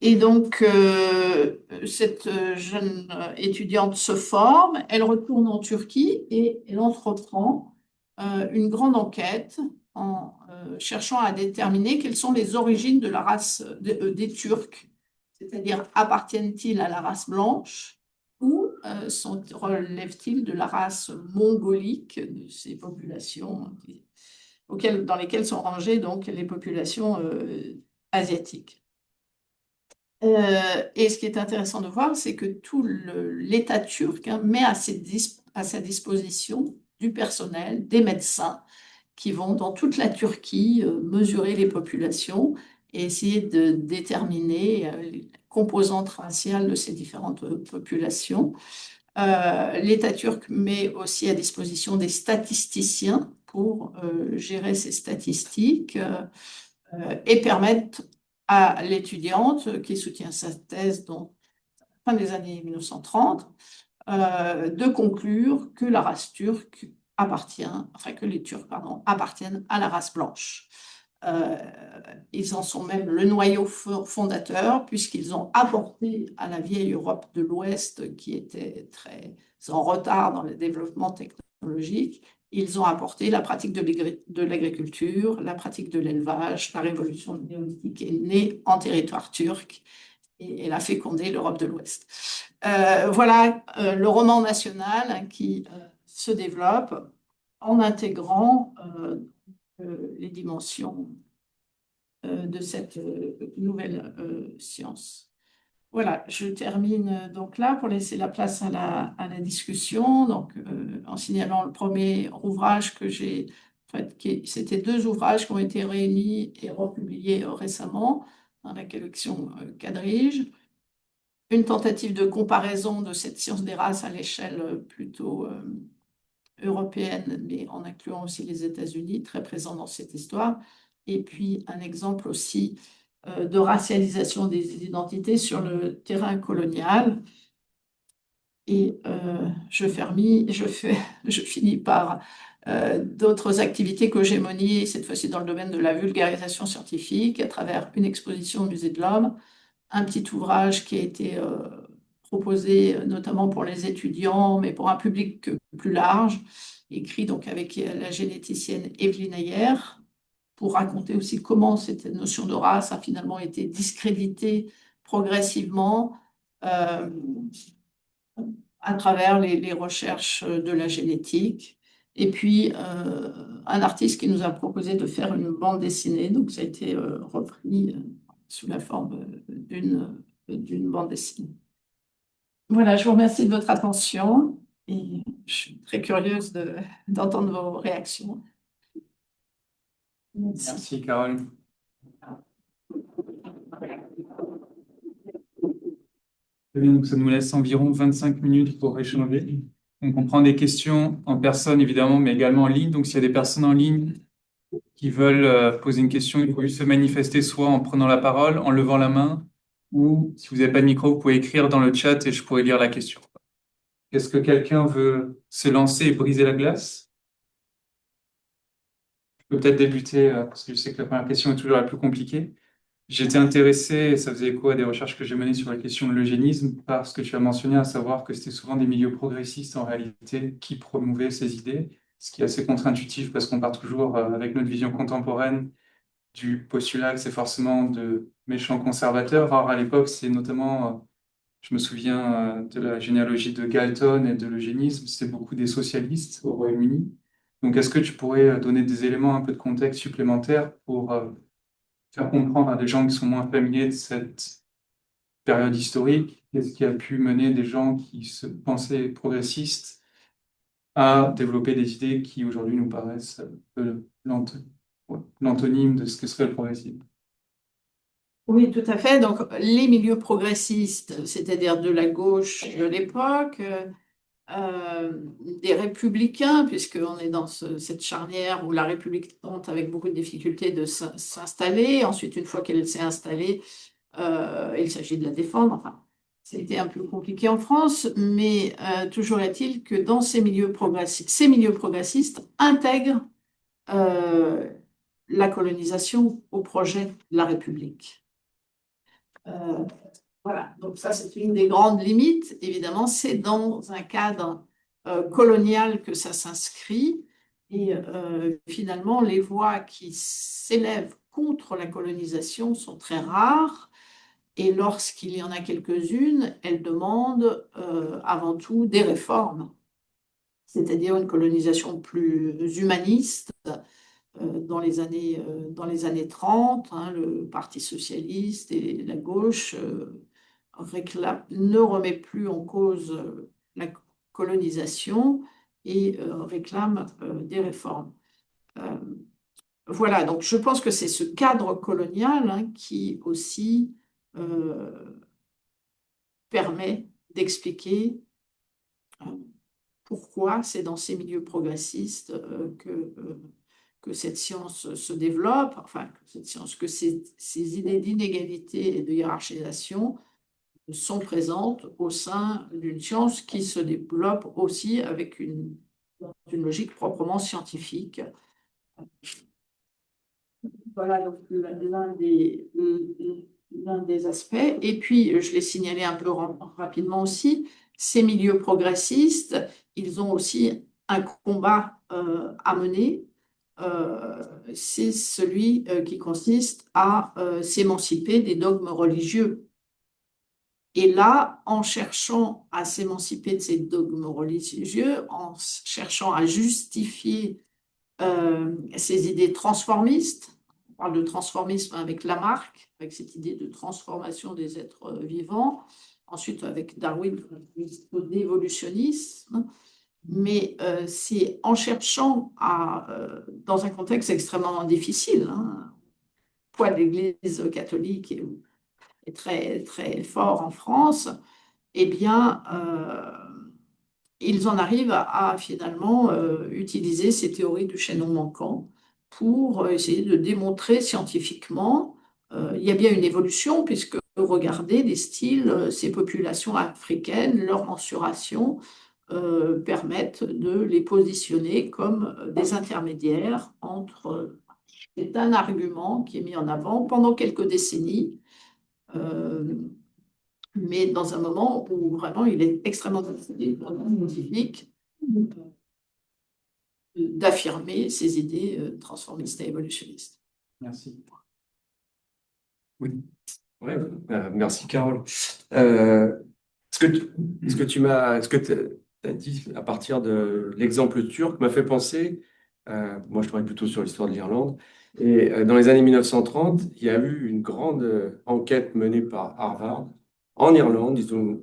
Et donc, cette jeune étudiante se forme, elle retourne en Turquie et elle entreprend une grande enquête en cherchant à déterminer quelles sont les origines de la race des Turcs, c'est-à-dire appartiennent-ils à la race blanche ou relèvent-ils de la race mongolique de ces populations dans lesquelles sont rangées donc les populations asiatiques. Et ce qui est intéressant de voir, c'est que tout l'État turc met à sa disposition du personnel, des médecins qui vont dans toute la Turquie mesurer les populations et essayer de déterminer les composantes raciales de ces différentes populations. L'État turc met aussi à disposition des statisticiens pour gérer ces statistiques et permettre à l'étudiante qui soutient sa thèse dans la fin des années 1930 de conclure que la race turque que les Turcs, pardon, appartiennent à la race blanche. Ils en sont même le noyau fondateur, puisqu'ils ont apporté à la vieille Europe de l'Ouest, qui était très en retard dans le développement technologique, ils ont apporté la pratique de l'agriculture, la pratique de l'élevage. La révolution néolithique est née en territoire turc et elle a fécondé l'Europe de l'Ouest. Voilà le roman national qui se développe en intégrant les dimensions de cette nouvelle science. Voilà, je termine donc là pour laisser la place à la discussion, donc en signalant le premier ouvrage que j'ai, en fait, c'était deux ouvrages qui ont été réunis et republiés récemment dans la collection Quadrige. Une tentative de comparaison de cette science des races à l'échelle plutôt européenne, mais en incluant aussi les États-Unis, très présents dans cette histoire. Et puis un exemple aussi de racialisation des identités sur le terrain colonial. Et je finis par d'autres activités qu'Hégémonie, cette fois-ci dans le domaine de la vulgarisation scientifique, à travers une exposition au Musée de l'Homme, un petit ouvrage qui a été proposé notamment pour les étudiants, mais pour un public plus large, écrit donc avec la généticienne Evelyne Ayer, pour raconter aussi comment cette notion de race a finalement été discréditée progressivement à travers les recherches de la génétique. Et puis, un artiste qui nous a proposé de faire une bande dessinée. Donc, ça a été repris sous la forme d'une bande dessinée. Voilà, je vous remercie de votre attention et je suis très curieuse d'entendre vos réactions. Merci. Merci, Carole. Très bien, donc ça nous laisse environ 25 minutes pour échanger. Donc, on prend des questions en personne, évidemment, mais également en ligne. Donc, s'il y a des personnes en ligne qui veulent poser une question, il faut juste se manifester soit en prenant la parole, en levant la main, ou si vous n'avez pas de micro, vous pouvez écrire dans le chat et je pourrai lire la question. Est-ce que quelqu'un veut se lancer et briser la glace? Je peux peut-être débuter, parce que je sais que la première question est toujours la plus compliquée. J'étais intéressé, et ça faisait écho à des recherches que j'ai menées sur la question de l'eugénisme, parce que tu as mentionné à savoir que c'était souvent des milieux progressistes en réalité qui promouvaient ces idées, ce qui est assez contre-intuitif parce qu'on part toujours avec notre vision contemporaine du postulat que c'est forcément de méchants conservateurs. Or, à l'époque, c'est notamment, je me souviens de la généalogie de Galton et de l'eugénisme, c'est beaucoup des socialistes au Royaume-Uni. Donc, est-ce que tu pourrais donner des éléments, un peu de contexte supplémentaire pour faire comprendre à des gens qui sont moins familiers de cette période historique, qu'est-ce qui a pu mener des gens qui se pensaient progressistes à développer des idées qui aujourd'hui nous paraissent l'antonyme de ce que serait le progressisme. Oui, tout à fait. Donc, les milieux progressistes, c'est-à-dire de la gauche de l'époque, des républicains, puisqu'on est dans cette charnière où la République tente avec beaucoup de difficultés de s'installer. Ensuite, une fois qu'elle s'est installée, il s'agit de la défendre. Enfin, c'était un peu compliqué en France, mais toujours est-il que dans ces milieux progressistes intègrent la colonisation au projet de la République. Voilà, donc ça c'est une des grandes limites. Évidemment, c'est dans un cadre colonial que ça s'inscrit. Et finalement, les voix qui s'élèvent contre la colonisation sont très rares. Et lorsqu'il y en a quelques-unes, elles demandent avant tout des réformes, c'est-à-dire une colonisation plus humaniste. Dans les années 30, hein, le Parti socialiste et la gauche ne remet plus en cause la colonisation et réclame des réformes. Voilà, donc je pense que c'est ce cadre colonial hein, qui aussi permet d'expliquer pourquoi c'est dans ces milieux progressistes que cette science se développe, enfin, que ces idées d'inégalité et de hiérarchisation sont présentes au sein d'une science qui se développe aussi avec une logique proprement scientifique. Voilà donc l'un des aspects. Et puis, je l'ai signalé un peu rapidement aussi, ces milieux progressistes, ils ont aussi un combat à mener. C'est celui qui consiste à s'émanciper des dogmes religieux. Et là, en cherchant à s'émanciper de ces dogmes religieux, en cherchant à justifier ces idées transformistes, on parle de transformisme avec Lamarck, avec cette idée de transformation des êtres vivants, ensuite avec Darwin, d'évolutionnisme, mais c'est en cherchant dans un contexte extrêmement difficile, hein, le poids de l'Église catholique est très, très fort en France, eh bien, ils en arrivent à finalement utiliser ces théories du chaînon manquant pour essayer de démontrer scientifiquement il y a bien une évolution, puisque regardez les styles, ces populations africaines, leur mensuration permettent de les positionner comme des intermédiaires entre. C'est un argument qui est mis en avant pendant quelques décennies. mais dans un moment où vraiment il est extrêmement scientifique d'affirmer ses idées transformistes et évolutionnistes. Merci. Oui. Ouais, merci Carole. Ce que tu as dit à partir de l'exemple turc m'a fait penser, moi je travaille plutôt sur l'histoire de l'Irlande, et dans les années 1930, il y a eu une grande enquête menée par Harvard en Irlande. Ils ont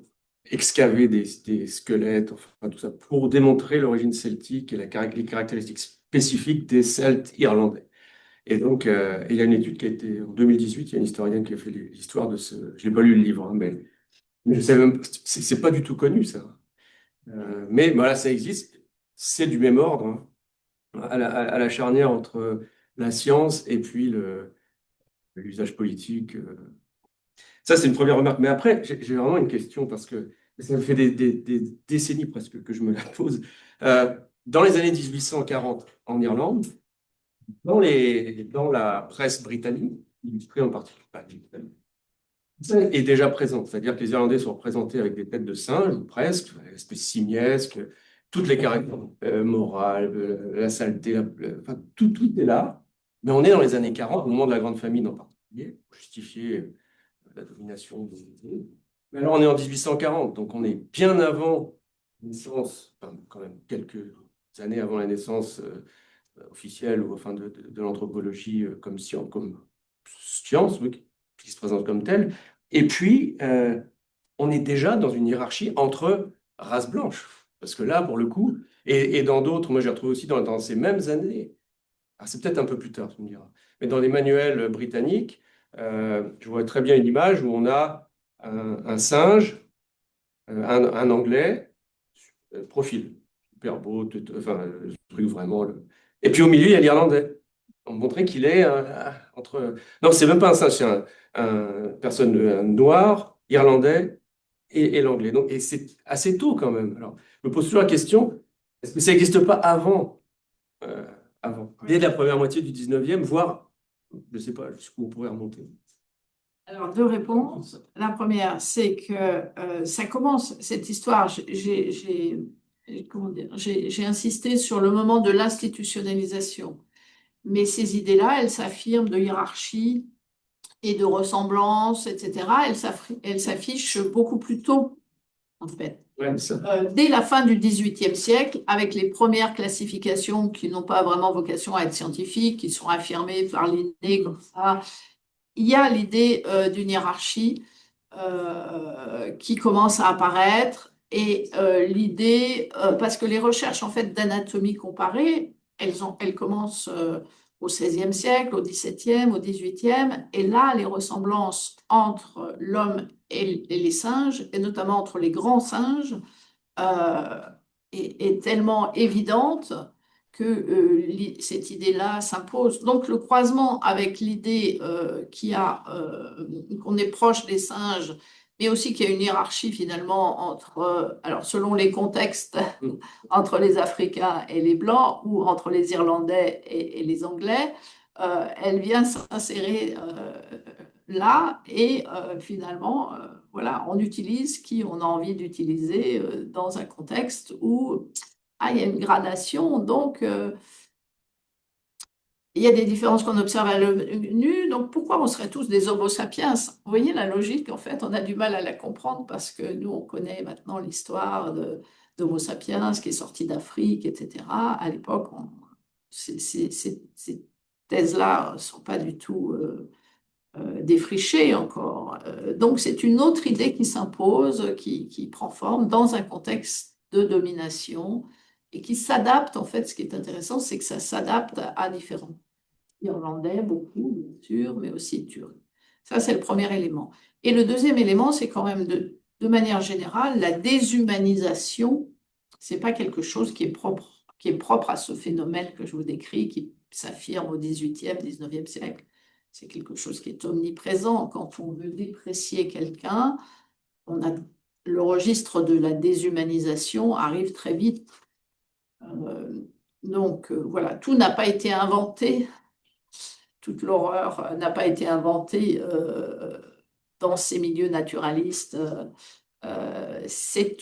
excavé des squelettes, enfin tout ça, pour démontrer l'origine celtique et les caractéristiques spécifiques des Celtes irlandais. Et donc, il y a une étude qui a été, en 2018, il y a une historienne qui a fait l'histoire de ce. Je n'ai pas lu le livre, hein, mais je sais même, c'est pas du tout connu, ça. Mais voilà, ça existe. C'est du même ordre, hein, à la charnière entre la science et puis l'usage politique. Ça, c'est une première remarque. Mais après, j'ai vraiment une question parce que ça fait des décennies presque que je me la pose. Dans les années 1840, en Irlande, dans la presse britannique, illustrée en particulier, pas britannique, ça est déjà présent. C'est-à-dire que les Irlandais sont représentés avec des têtes de singes, ou presque, l'aspect simiesque, toutes les caractéristiques morales, la saleté, enfin, tout est là. Mais on est dans les années 40, au moment de la Grande Famine en particulier, pour justifier la domination des États. Mais alors on est en 1840, donc on est bien avant la naissance, enfin, quand même quelques années avant la naissance officielle ou enfin de l'anthropologie comme science, oui, qui se présente comme telle. Et puis, on est déjà dans une hiérarchie entre races blanches. Parce que là, pour le coup, et dans d'autres, moi j'ai retrouvé aussi dans ces mêmes années, ah, c'est peut-être un peu plus tard, tu me diras, mais dans les manuels britanniques, je vois très bien une image où on a un singe, un anglais, profil, super beau, enfin, le truc vraiment. Et puis au milieu, il y a l'Irlandais. On montrait qu'il est entre. Non, c'est même pas un singe, c'est personne noir, Irlandais et l'anglais. Donc, et c'est assez tôt quand même. Alors, je me pose toujours la question, est-ce que ça n'existe pas euh, avant, dès la première moitié du 19e, voire, je ne sais pas, jusqu'où on pourrait remonter. Alors, deux réponses. La première, c'est que ça commence, cette histoire, comment dire, j'ai insisté sur le moment de l'institutionnalisation. Mais ces idées-là, elles s'affirment de hiérarchie et de ressemblance, etc. Elles s'affichent beaucoup plus tôt, en fait. Ouais, ça. Dès la fin du XVIIIe siècle, avec les premières classifications qui n'ont pas vraiment vocation à être scientifiques, qui sont affirmées par Linné comme ça, il y a l'idée d'une hiérarchie qui commence à apparaître et l'idée, parce que les recherches en fait d'anatomie comparée, elles commencent au XVIe siècle, au XVIIe, au XVIIIe, et là les ressemblances entre l'homme et les singes, et notamment entre les grands singes, euh, est tellement évidente que cette idée-là s'impose. Donc le croisement avec l'idée qu'on est proche des singes, mais aussi qu'il y a une hiérarchie finalement entre, alors selon les contextes, entre les Africains et les Blancs ou entre les Irlandais et les Anglais, elle vient s'insérer là et finalement, voilà, on utilise qui on a envie d'utiliser dans un contexte où il y a une gradation, donc il y a des différences qu'on observe à l'œil nu, donc pourquoi on serait tous des Homo sapiens? Vous voyez la logique, en fait, on a du mal à la comprendre parce que nous, on connaît maintenant l'histoire d'Homo sapiens qui est sorti d'Afrique, etc. À l'époque, ces thèses-là ne sont pas du tout défrichées encore. Donc c'est une autre idée qui s'impose, qui prend forme dans un contexte de domination et qui s'adapte, en fait, ce qui est intéressant, c'est que ça s'adapte à différents Irlandais, beaucoup, bien sûr, mais aussi Turcs. Ça, c'est le premier élément. Et le deuxième élément, c'est quand même de manière générale, la déshumanisation, c'est pas quelque chose qui est propre à ce phénomène que je vous décris, qui s'affirme au XVIIIe, XIXe siècle. C'est quelque chose qui est omniprésent. Quand on veut déprécier quelqu'un, on a le registre de la déshumanisation arrive très vite. Donc voilà, tout n'a pas été inventé, toute l'horreur n'a pas été inventée dans ces milieux naturalistes. C'est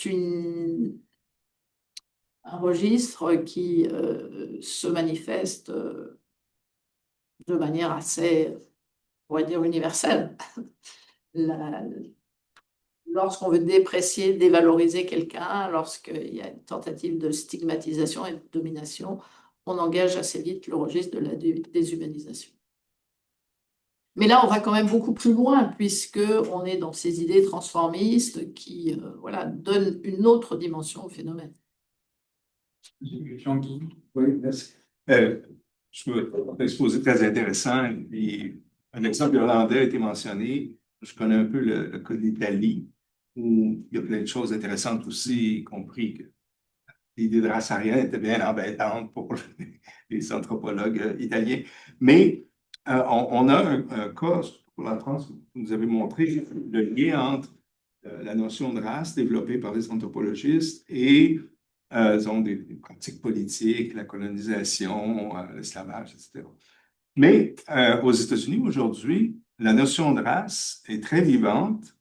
un registre qui se manifeste de manière assez, on va dire, universelle. Lorsqu'on veut déprécier, dévaloriser quelqu'un, lorsqu'il y a une tentative de stigmatisation et de domination, on engage assez vite le registre de la déshumanisation. Mais là, on va quand même beaucoup plus loin, puisqu'on est dans ces idées transformistes qui voilà, donnent une autre dimension au phénomène. Jean-Guy. Oui, merci. Je trouve l'exposé très intéressant. Et un exemple hollandais a été mentionné. Je connais un peu le cas d'Italie, où il y a plein de choses intéressantes aussi, y compris que l'idée de race aryenne était bien embêtante pour les anthropologues italiens. Mais on a un cas pour la France, vous nous avez montré le lien entre la notion de race développée par les anthropologistes et disons, des pratiques politiques, la colonisation, l'esclavage, etc. Mais aux États-Unis, aujourd'hui, la notion de race est très vivante.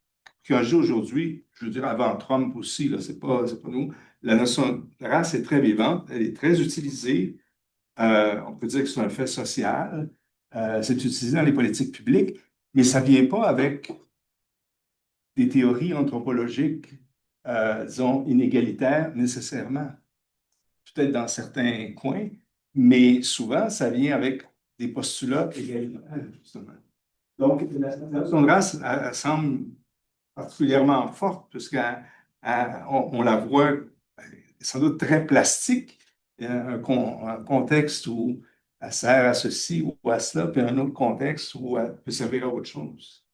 Quand je dis aujourd'hui, je veux dire avant Trump aussi, là, c'est pas nous. La notion de race est très vivante, elle est très utilisée. On peut dire que c'est un fait social. C'est utilisé dans les politiques publiques, mais ça ne vient pas avec des théories anthropologiques, disons, inégalitaires nécessairement. Peut-être dans certains coins, mais souvent, ça vient avec des postulats égalitaires, justement. Donc, la notion de race, elle semble particulièrement forte, puisqu'on la voit sans doute très plastique. Il y a un contexte où elle sert à ceci ou à cela, puis un autre contexte où elle peut servir à autre chose.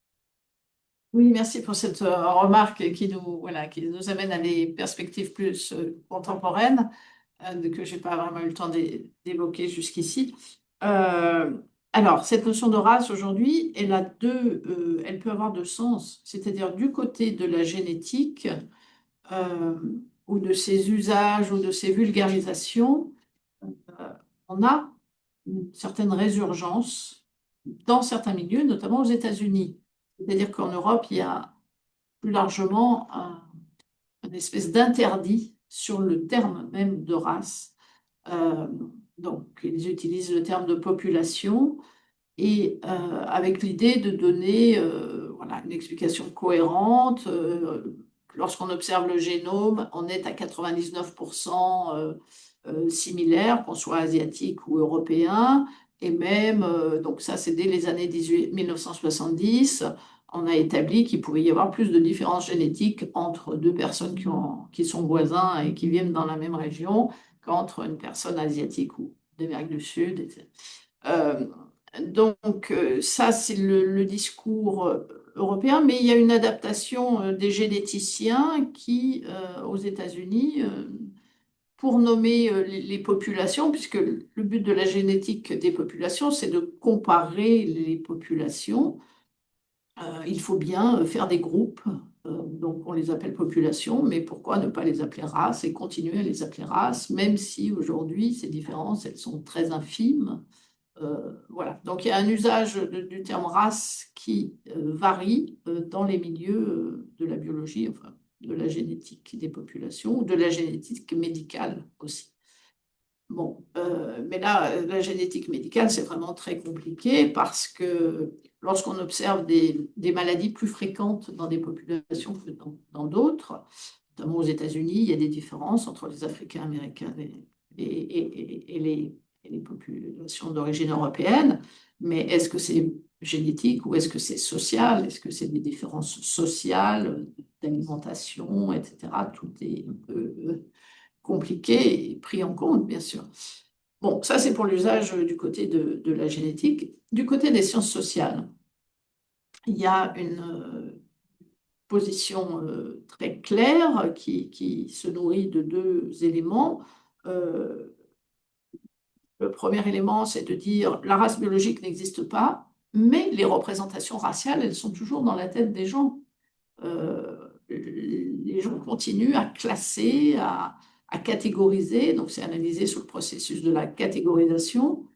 Oui, merci pour cette remarque qui nous amène à des perspectives plus contemporaines que je n'ai pas vraiment eu le temps d'évoquer jusqu'ici. Alors, cette notion de race aujourd'hui, elle peut avoir deux sens. C'est-à-dire du côté de la génétique ou de ses usages ou de ses vulgarisations, on a une certaine résurgence dans certains milieux, notamment aux États-Unis. C'est-à-dire qu'en Europe, il y a plus largement une espèce d'interdit sur le terme même de race. Donc, ils utilisent le terme de population et avec l'idée de donner voilà, une explication cohérente. Lorsqu'on observe le génome, on est à 99% similaire, qu'on soit asiatique ou européen. Et même, donc ça c'est dès les années 1970, on a établi qu'il pouvait y avoir plus de différences génétiques entre deux personnes qui sont voisins et qui vivent dans la même région qu'entre une personne asiatique ou d'Amérique du Sud, etc. Donc, ça, c'est le discours européen, mais il y a une adaptation des généticiens qui, aux États-Unis, pour nommer les populations, puisque le but de la génétique des populations, c'est de comparer les populations, il faut bien faire des groupes. Donc, on les appelle populations, mais pourquoi ne pas les appeler races et continuer à les appeler races, même si aujourd'hui, ces différences, elles sont très infimes. Voilà. Donc, il y a un usage du terme race qui varie dans les milieux de la biologie, enfin, de la génétique des populations, ou de la génétique médicale aussi. Bon, mais là, la génétique médicale, c'est vraiment très compliqué parce que lorsqu'on observe des maladies plus fréquentes dans des populations que dans d'autres, notamment aux États-Unis, il y a des différences entre les Africains américains et les populations d'origine européenne. Mais est-ce que c'est génétique ou est-ce que c'est social? Est-ce que c'est des différences sociales, d'alimentation, etc.? Tout est un peu compliqué et pris en compte, bien sûr. Bon, ça c'est pour l'usage du côté de la génétique. Du côté des sciences sociales, il y a une position très claire qui se nourrit de deux éléments. Le premier élément, c'est de dire la race biologique n'existe pas, mais les représentations raciales, elles sont toujours dans la tête des gens. Les gens continuent à classer, à catégoriser, donc c'est analysé sur le processus de la catégorisation.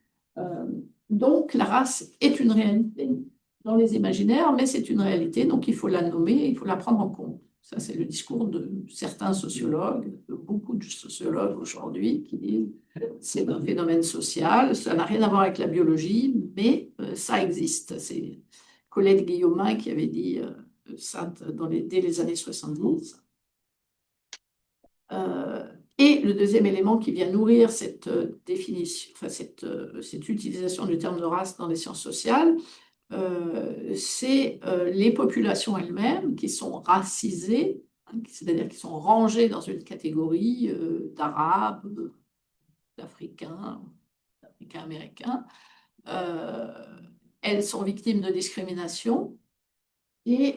Donc la race est une réalité. dans les imaginaires, mais c'est une réalité, donc il faut la nommer, il faut la prendre en compte. Ça, c'est le discours de certains sociologues, de beaucoup de sociologues aujourd'hui, qui disent c'est un phénomène social, ça n'a rien à voir avec la biologie, mais ça existe. C'est Colette Guillaumin qui avait dit ça dès les années 70. Et le deuxième élément qui vient nourrir cette définition, enfin cette utilisation du terme de race dans les sciences sociales, c'est les populations elles-mêmes qui sont racisées, hein, c'est-à-dire qui sont rangées dans une catégorie d'Arabes, d'Africains, d'Africains-Américains. Elles sont victimes de discrimination et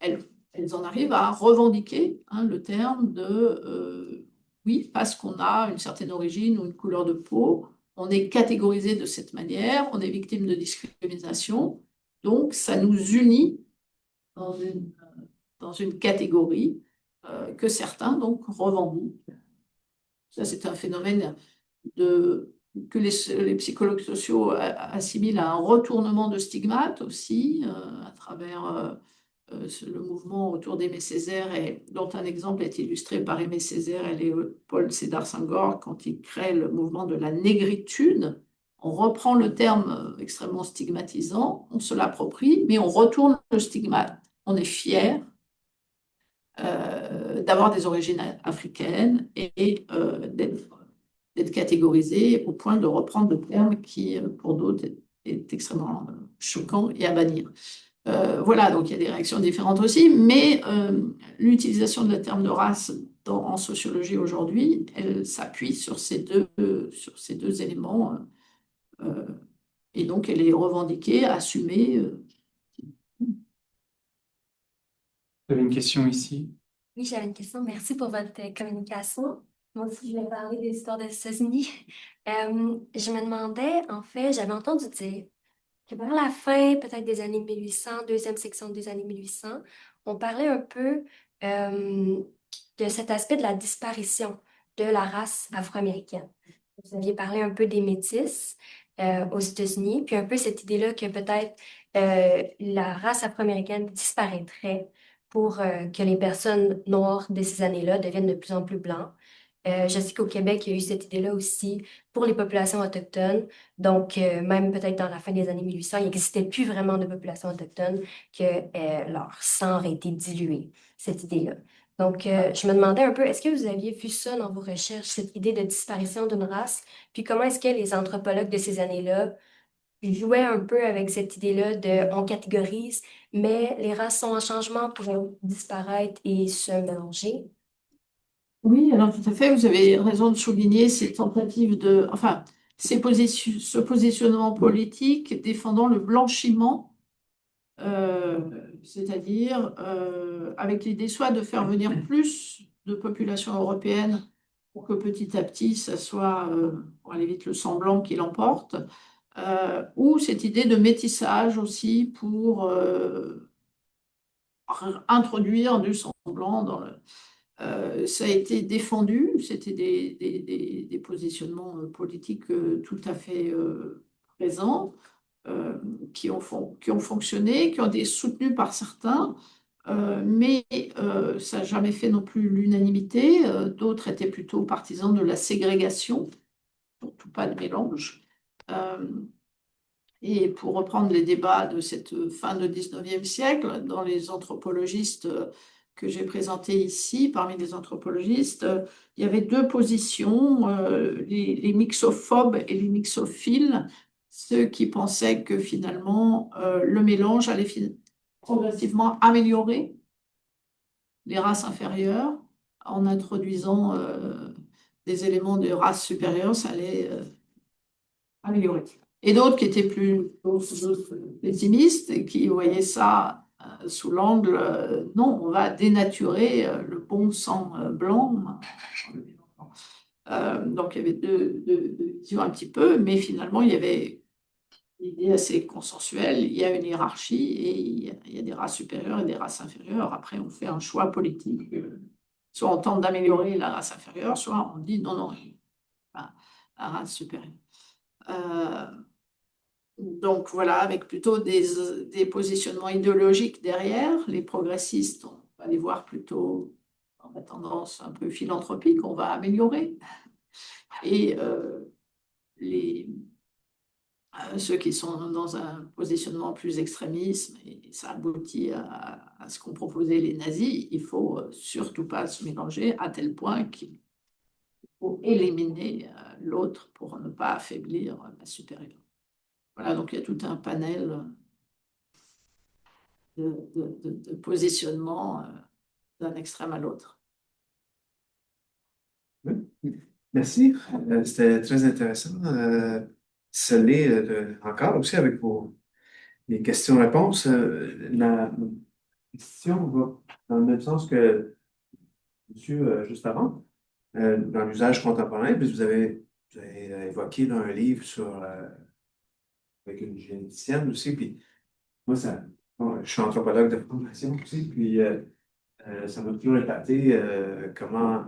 elles en arrivent à revendiquer, hein, le terme de oui, parce qu'on a une certaine origine ou une couleur de peau, on est catégorisé de cette manière, on est victime de discrimination, donc ça nous unit dans une catégorie que certains donc revendiquent. Ça, c'est un phénomène que les psychologues sociaux assimilent à un retournement de stigmate aussi, à travers le mouvement autour d'Aimé Césaire, dont un exemple est illustré par Aimé Césaire et Paul Sédar Senghor quand il crée le mouvement de la négritude. On reprend le terme extrêmement stigmatisant, on se l'approprie, mais on retourne le stigmate. On est fier d'avoir des origines africaines et d'être catégorisé au point de reprendre le terme qui, pour d'autres, est extrêmement choquant et à bannir. Voilà, donc il y a des réactions différentes aussi, mais l'utilisation de la terme de race en sociologie aujourd'hui, elle s'appuie sur ces deux éléments, et donc elle est revendiquée, assumée. Vous avez une question ici? Oui, j'avais une question. Merci pour votre communication. Moi aussi, je vais parler des histoires des États-Unis. Je me demandais, en fait, j'avais entendu dire que vers la fin, peut-être des années 1800, deuxième section des années 1800, on parlait un peu de cet aspect de la disparition de la race afro-américaine. Vous aviez parlé un peu des métis aux États-Unis, puis un peu cette idée-là que peut-être la race afro-américaine disparaîtrait pour que les personnes noires de ces années-là deviennent de plus en plus blancs. Je sais qu'au Québec, il y a eu cette idée-là aussi pour les populations autochtones. Donc, même peut-être dans la fin des années 1800, il n'existait plus vraiment de population autochtone, que leur sang aurait été dilué, cette idée-là. Donc, je me demandais un peu, est-ce que vous aviez vu ça dans vos recherches, cette idée de disparition d'une race? Puis comment est-ce que les anthropologues de ces années-là jouaient un peu avec cette idée-là de on catégorise, mais les races sont en changement, pourraient disparaître et se mélanger? Oui, alors tout à fait, vous avez raison de souligner ces tentatives enfin, ce positionnement politique défendant le blanchiment, c'est-à-dire avec l'idée soit de faire venir plus de populations européennes pour que petit à petit, ça soit, pour aller vite, le sang blanc qui l'emporte, ou cette idée de métissage aussi pour introduire du sang blanc dans le... Ça a été défendu, c'était des positionnements politiques tout à fait présents, qui ont fonctionné, qui ont été soutenus par certains, mais ça n'a jamais fait non plus l'unanimité. D'autres étaient plutôt partisans de la ségrégation, surtout pas de mélange. Et pour reprendre les débats de cette fin de 19e siècle, dans les anthropologistes que j'ai présentés ici, parmi les anthropologistes, il y avait deux positions, les mixophobes et les mixophiles, ceux qui pensaient que finalement le mélange allait progressivement améliorer les races inférieures en introduisant des éléments de races supérieures, ça allait améliorer. Et d'autres qui étaient plus pessimistes et qui voyaient ça sous l'angle non, on va dénaturer le bon sang blanc. Donc il y avait deux visions un petit peu, mais finalement il y avait une idée assez consensuelle. Il y a une hiérarchie et il y a des races supérieures et des races inférieures. Après, on fait un choix politique. Soit on tente d'améliorer la race inférieure, soit on dit non, non, la race supérieure. Donc voilà, avec plutôt des positionnements idéologiques derrière. Les progressistes, on va les voir plutôt en la tendance un peu philanthropique, on va améliorer. Et les, ceux qui sont dans un positionnement plus extrémiste, et ça aboutit à ce qu'ont proposé les nazis, il faut surtout pas se mélanger à tel point qu'il faut éliminer l'autre pour ne pas affaiblir la supérieure. Voilà, donc il y a tout un panel de positionnement d'un extrême à l'autre. Oui. Merci. C'était très intéressant. Ça l'est encore aussi avec les questions-réponses. La question va dans le même sens que monsieur juste avant, dans l'usage contemporain. Puis vous avez évoqué dans un livre avec une généticienne aussi. Puis moi, bon, je suis anthropologue de formation aussi. Puis ça m'a toujours épaté comment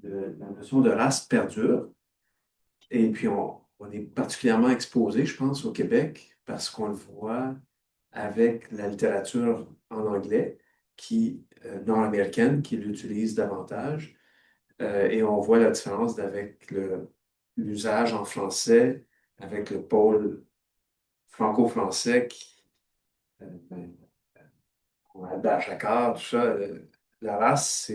la notion de race perdure. Et puis, on est particulièrement exposé, je pense, au Québec, parce qu'on le voit avec la littérature en anglais, nord-américaine, qui l'utilise davantage. Et on voit la différence avec l'usage en français, avec le pôle franco-français ben, on adage la carte, tout ça. La race,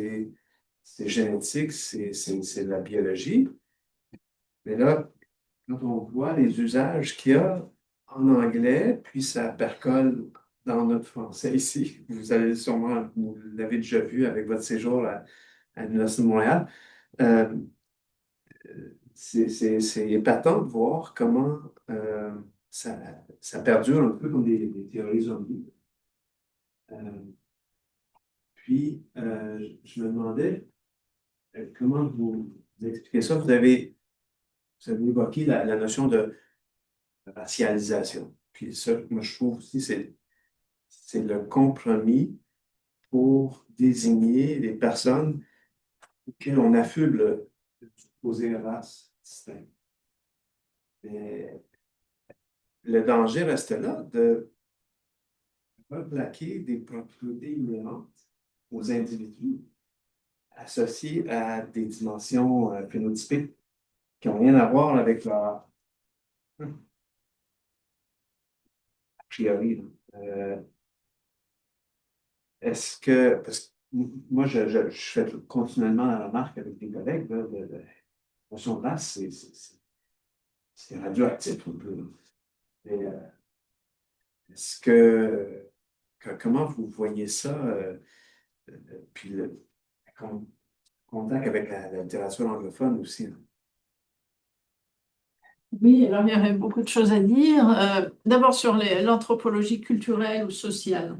c'est génétique, c'est de la biologie. Mais là, quand on voit les usages qu'il y a en anglais, puis ça percole dans notre français ici, vous l'avez déjà vu avec votre séjour à l'Université de Montréal, euh, c'est épatant de voir comment ça perdure un peu comme des théories zombies. Je me demandais comment vous expliquez ça. Vous avez évoqué la notion de racialisation. Puis ça, moi, je trouve aussi c'est le compromis pour désigner les personnes auxquelles on affuble de supposer race distincte. Mais le danger reste là de replaquer des propriétés inhérentes aux individus associées à des dimensions phénotypiques qui n'ont rien à voir avec leur a priori. Est-ce que, parce que moi, je fais continuellement la remarque avec des collègues, là, la notion de race, c'est radioactif un peu. Là. Mais, comment vous voyez ça, puis le contact avec la littérature anglophone aussi? Là? Oui, alors il y aurait beaucoup de choses à dire. D'abord sur l'anthropologie culturelle ou sociale.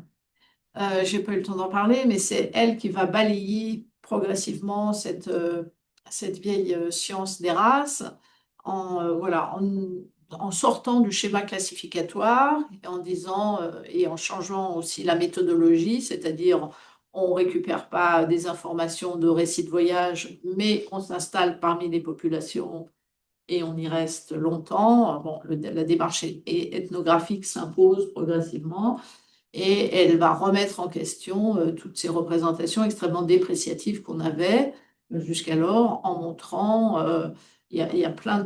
Je n'ai pas eu le temps d'en parler, mais c'est elle qui va balayer progressivement cette vieille science des races voilà, en sortant du schéma classificatoire et en disant et en changeant aussi la méthodologie, c'est-à-dire on ne récupère pas des informations de récits de voyage, mais on s'installe parmi les populations et on y reste longtemps. Bon, la démarche ethnographique s'impose progressivement et elle va remettre en question toutes ces représentations extrêmement dépréciatives qu'on avait jusqu'alors en montrant, il y a plein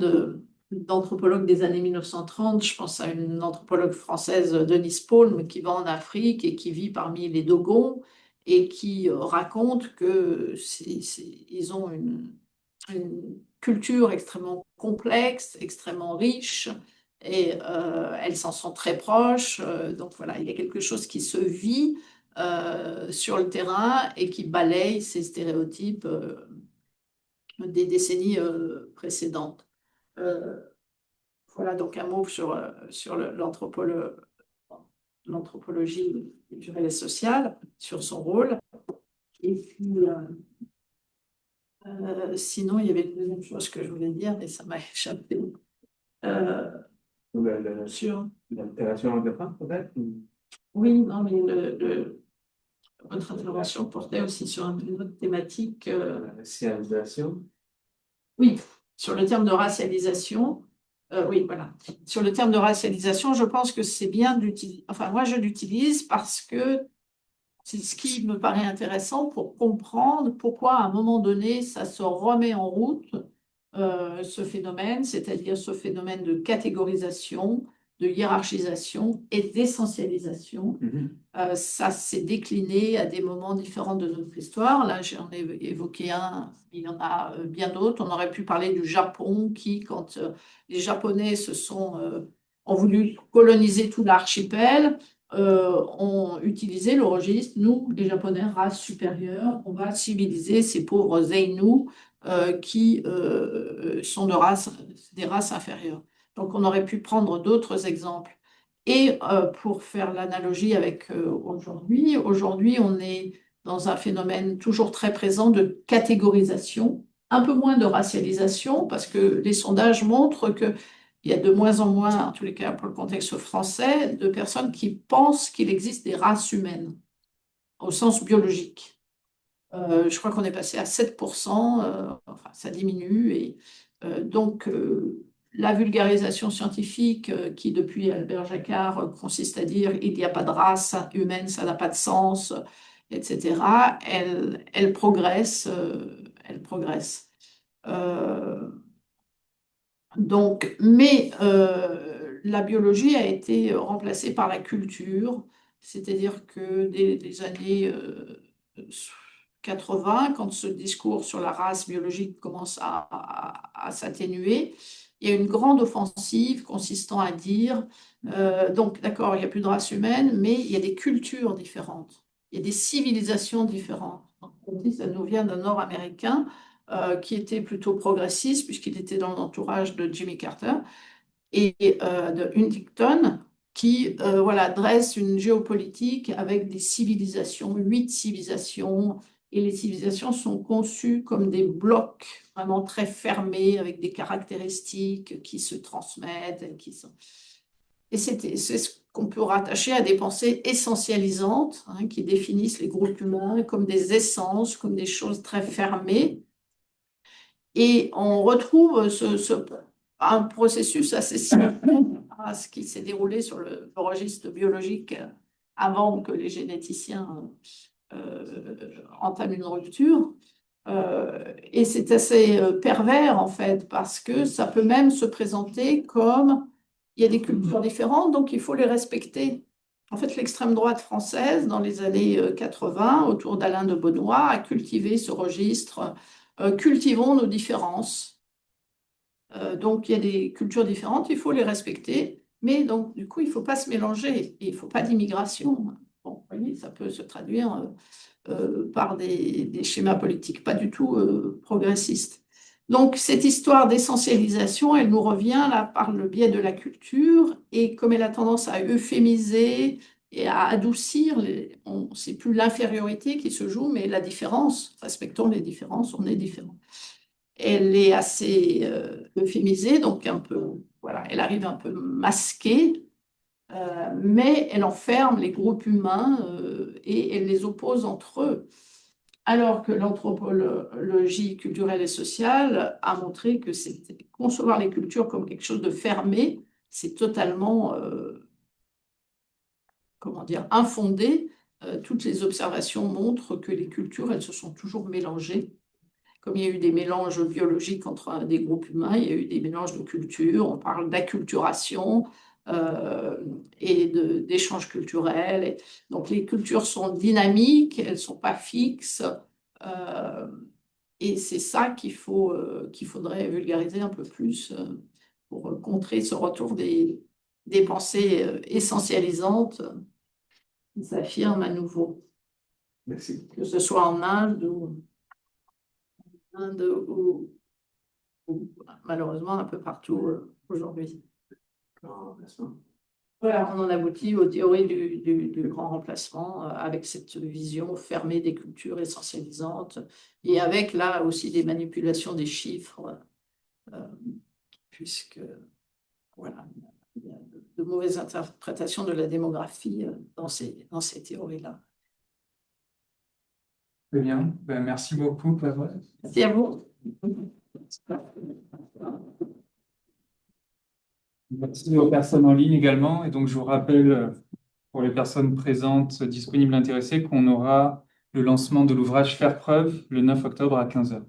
d'anthropologues des années 1930, je pense à une anthropologue française, Denise Palm, qui va en Afrique et qui vit parmi les Dogons et qui raconte que ils ont une culture extrêmement complexe, extrêmement riche, et elles s'en sont très proches. Donc voilà, il y a quelque chose qui se vit sur le terrain et qui balaye ces stéréotypes des décennies précédentes. Voilà donc un mot sur l'anthropologie culturelle et sociale, sur son rôle. Et puis, sinon, il y avait une deuxième chose que je voulais dire, mais ça m'a échappé. Sur... La littérature anglophone, peut-être? Oui, non, mais votre intervention portait aussi sur une autre thématique. La racialisation. Oui, sur le terme de racialisation. Oui, voilà. Sur le terme de racialisation, je pense que c'est bien d'utiliser. Enfin, moi, je l'utilise parce que c'est ce qui me paraît intéressant pour comprendre pourquoi, à un moment donné, ça se remet en route, ce phénomène, c'est-à-dire ce phénomène de catégorisation, de hiérarchisation et d'essentialisation. Ça s'est décliné à des moments différents de notre histoire. Là, j'en ai évoqué un, il y en a bien d'autres. On aurait pu parler du Japon qui, quand les Japonais ont voulu coloniser tout l'archipel, ont utilisé le registre, nous, les Japonais, race supérieure, on va civiliser ces pauvres Ainu qui sont des races inférieures. Donc, on aurait pu prendre d'autres exemples. Et pour faire l'analogie avec aujourd'hui, on est dans un phénomène toujours très présent de catégorisation, un peu moins de racialisation, parce que les sondages montrent qu'il y a de moins en moins, en tous les cas pour le contexte français, de personnes qui pensent qu'il existe des races humaines, au sens biologique. Je crois qu'on est passé à 7%, enfin ça diminue, et donc la vulgarisation scientifique qui, depuis Albert Jacquard, consiste à dire il n'y a pas de race humaine, ça n'a pas de sens, etc., elle progresse, elle progresse. Donc, mais la biologie a été remplacée par la culture, c'est-à-dire que dès les années 80, quand ce discours sur la race biologique commence à s'atténuer, il y a une grande offensive consistant à dire, donc d'accord, il n'y a plus de race humaine, mais il y a des cultures différentes, il y a des civilisations différentes. Donc, on dit que ça nous vient d'un Nord-Américain qui était plutôt progressiste, puisqu'il était dans l'entourage de Jimmy Carter et de Huntington, qui voilà, dresse une géopolitique avec des civilisations, 8 civilisations, et les civilisations sont conçues comme des blocs vraiment très fermés, avec des caractéristiques qui se transmettent. Et c'est ce qu'on peut rattacher à des pensées essentialisantes, hein, qui définissent les groupes humains comme des essences, comme des choses très fermées. Et on retrouve un processus assez similaire à ce qui s'est déroulé sur le registre biologique avant que les généticiens entament une rupture. Et c'est assez pervers, en fait, parce que ça peut même se présenter comme il y a des cultures différentes, donc il faut les respecter. En fait, l'extrême droite française, dans les années 80, autour d'Alain de Benoît, a cultivé ce registre. Cultivons nos différences. Donc, il y a des cultures différentes, il faut les respecter, mais donc, du coup, il ne faut pas se mélanger, et il ne faut pas d'immigration. Bon, vous voyez, ça peut se traduire par des schémas politiques pas du tout progressistes. Donc, cette histoire d'essentialisation, elle nous revient là par le biais de la culture, et comme elle a tendance à euphémiser et à adoucir, c'est plus l'infériorité qui se joue, mais la différence. Respectons les différences, on est différents. Elle est assez euphémisée, donc un peu, voilà, elle arrive un peu masquée, mais elle enferme les groupes humains et elle les oppose entre eux. Alors que l'anthropologie culturelle et sociale a montré que concevoir les cultures comme quelque chose de fermé, c'est totalement, comment dire, infondé. Toutes les observations montrent que les cultures, elles se sont toujours mélangées. Comme il y a eu des mélanges biologiques entre des groupes humains, il y a eu des mélanges de cultures. On parle d'acculturation et d'échanges culturels. Donc les cultures sont dynamiques, elles ne sont pas fixes. Euh, et c'est ça qu'il faudrait vulgariser un peu plus pour contrer ce retour des pensées essentialisantes qui s'affirment à nouveau, Merci. que ce soit en Inde ou malheureusement un peu partout aujourd'hui. Voilà, on en aboutit aux théories du grand remplacement avec cette vision fermée des cultures essentialisantes et avec là aussi des manipulations des chiffres, puisque voilà, il y a de mauvaises interprétations de la démographie dans ces théories-là. Très bien. Ben, merci beaucoup, Clara. Merci à vous. Merci aux personnes en ligne également. Et donc, je vous rappelle, pour les personnes présentes, disponibles, intéressées, qu'on aura le lancement de l'ouvrage Faire preuve le 9 octobre à 15 heures.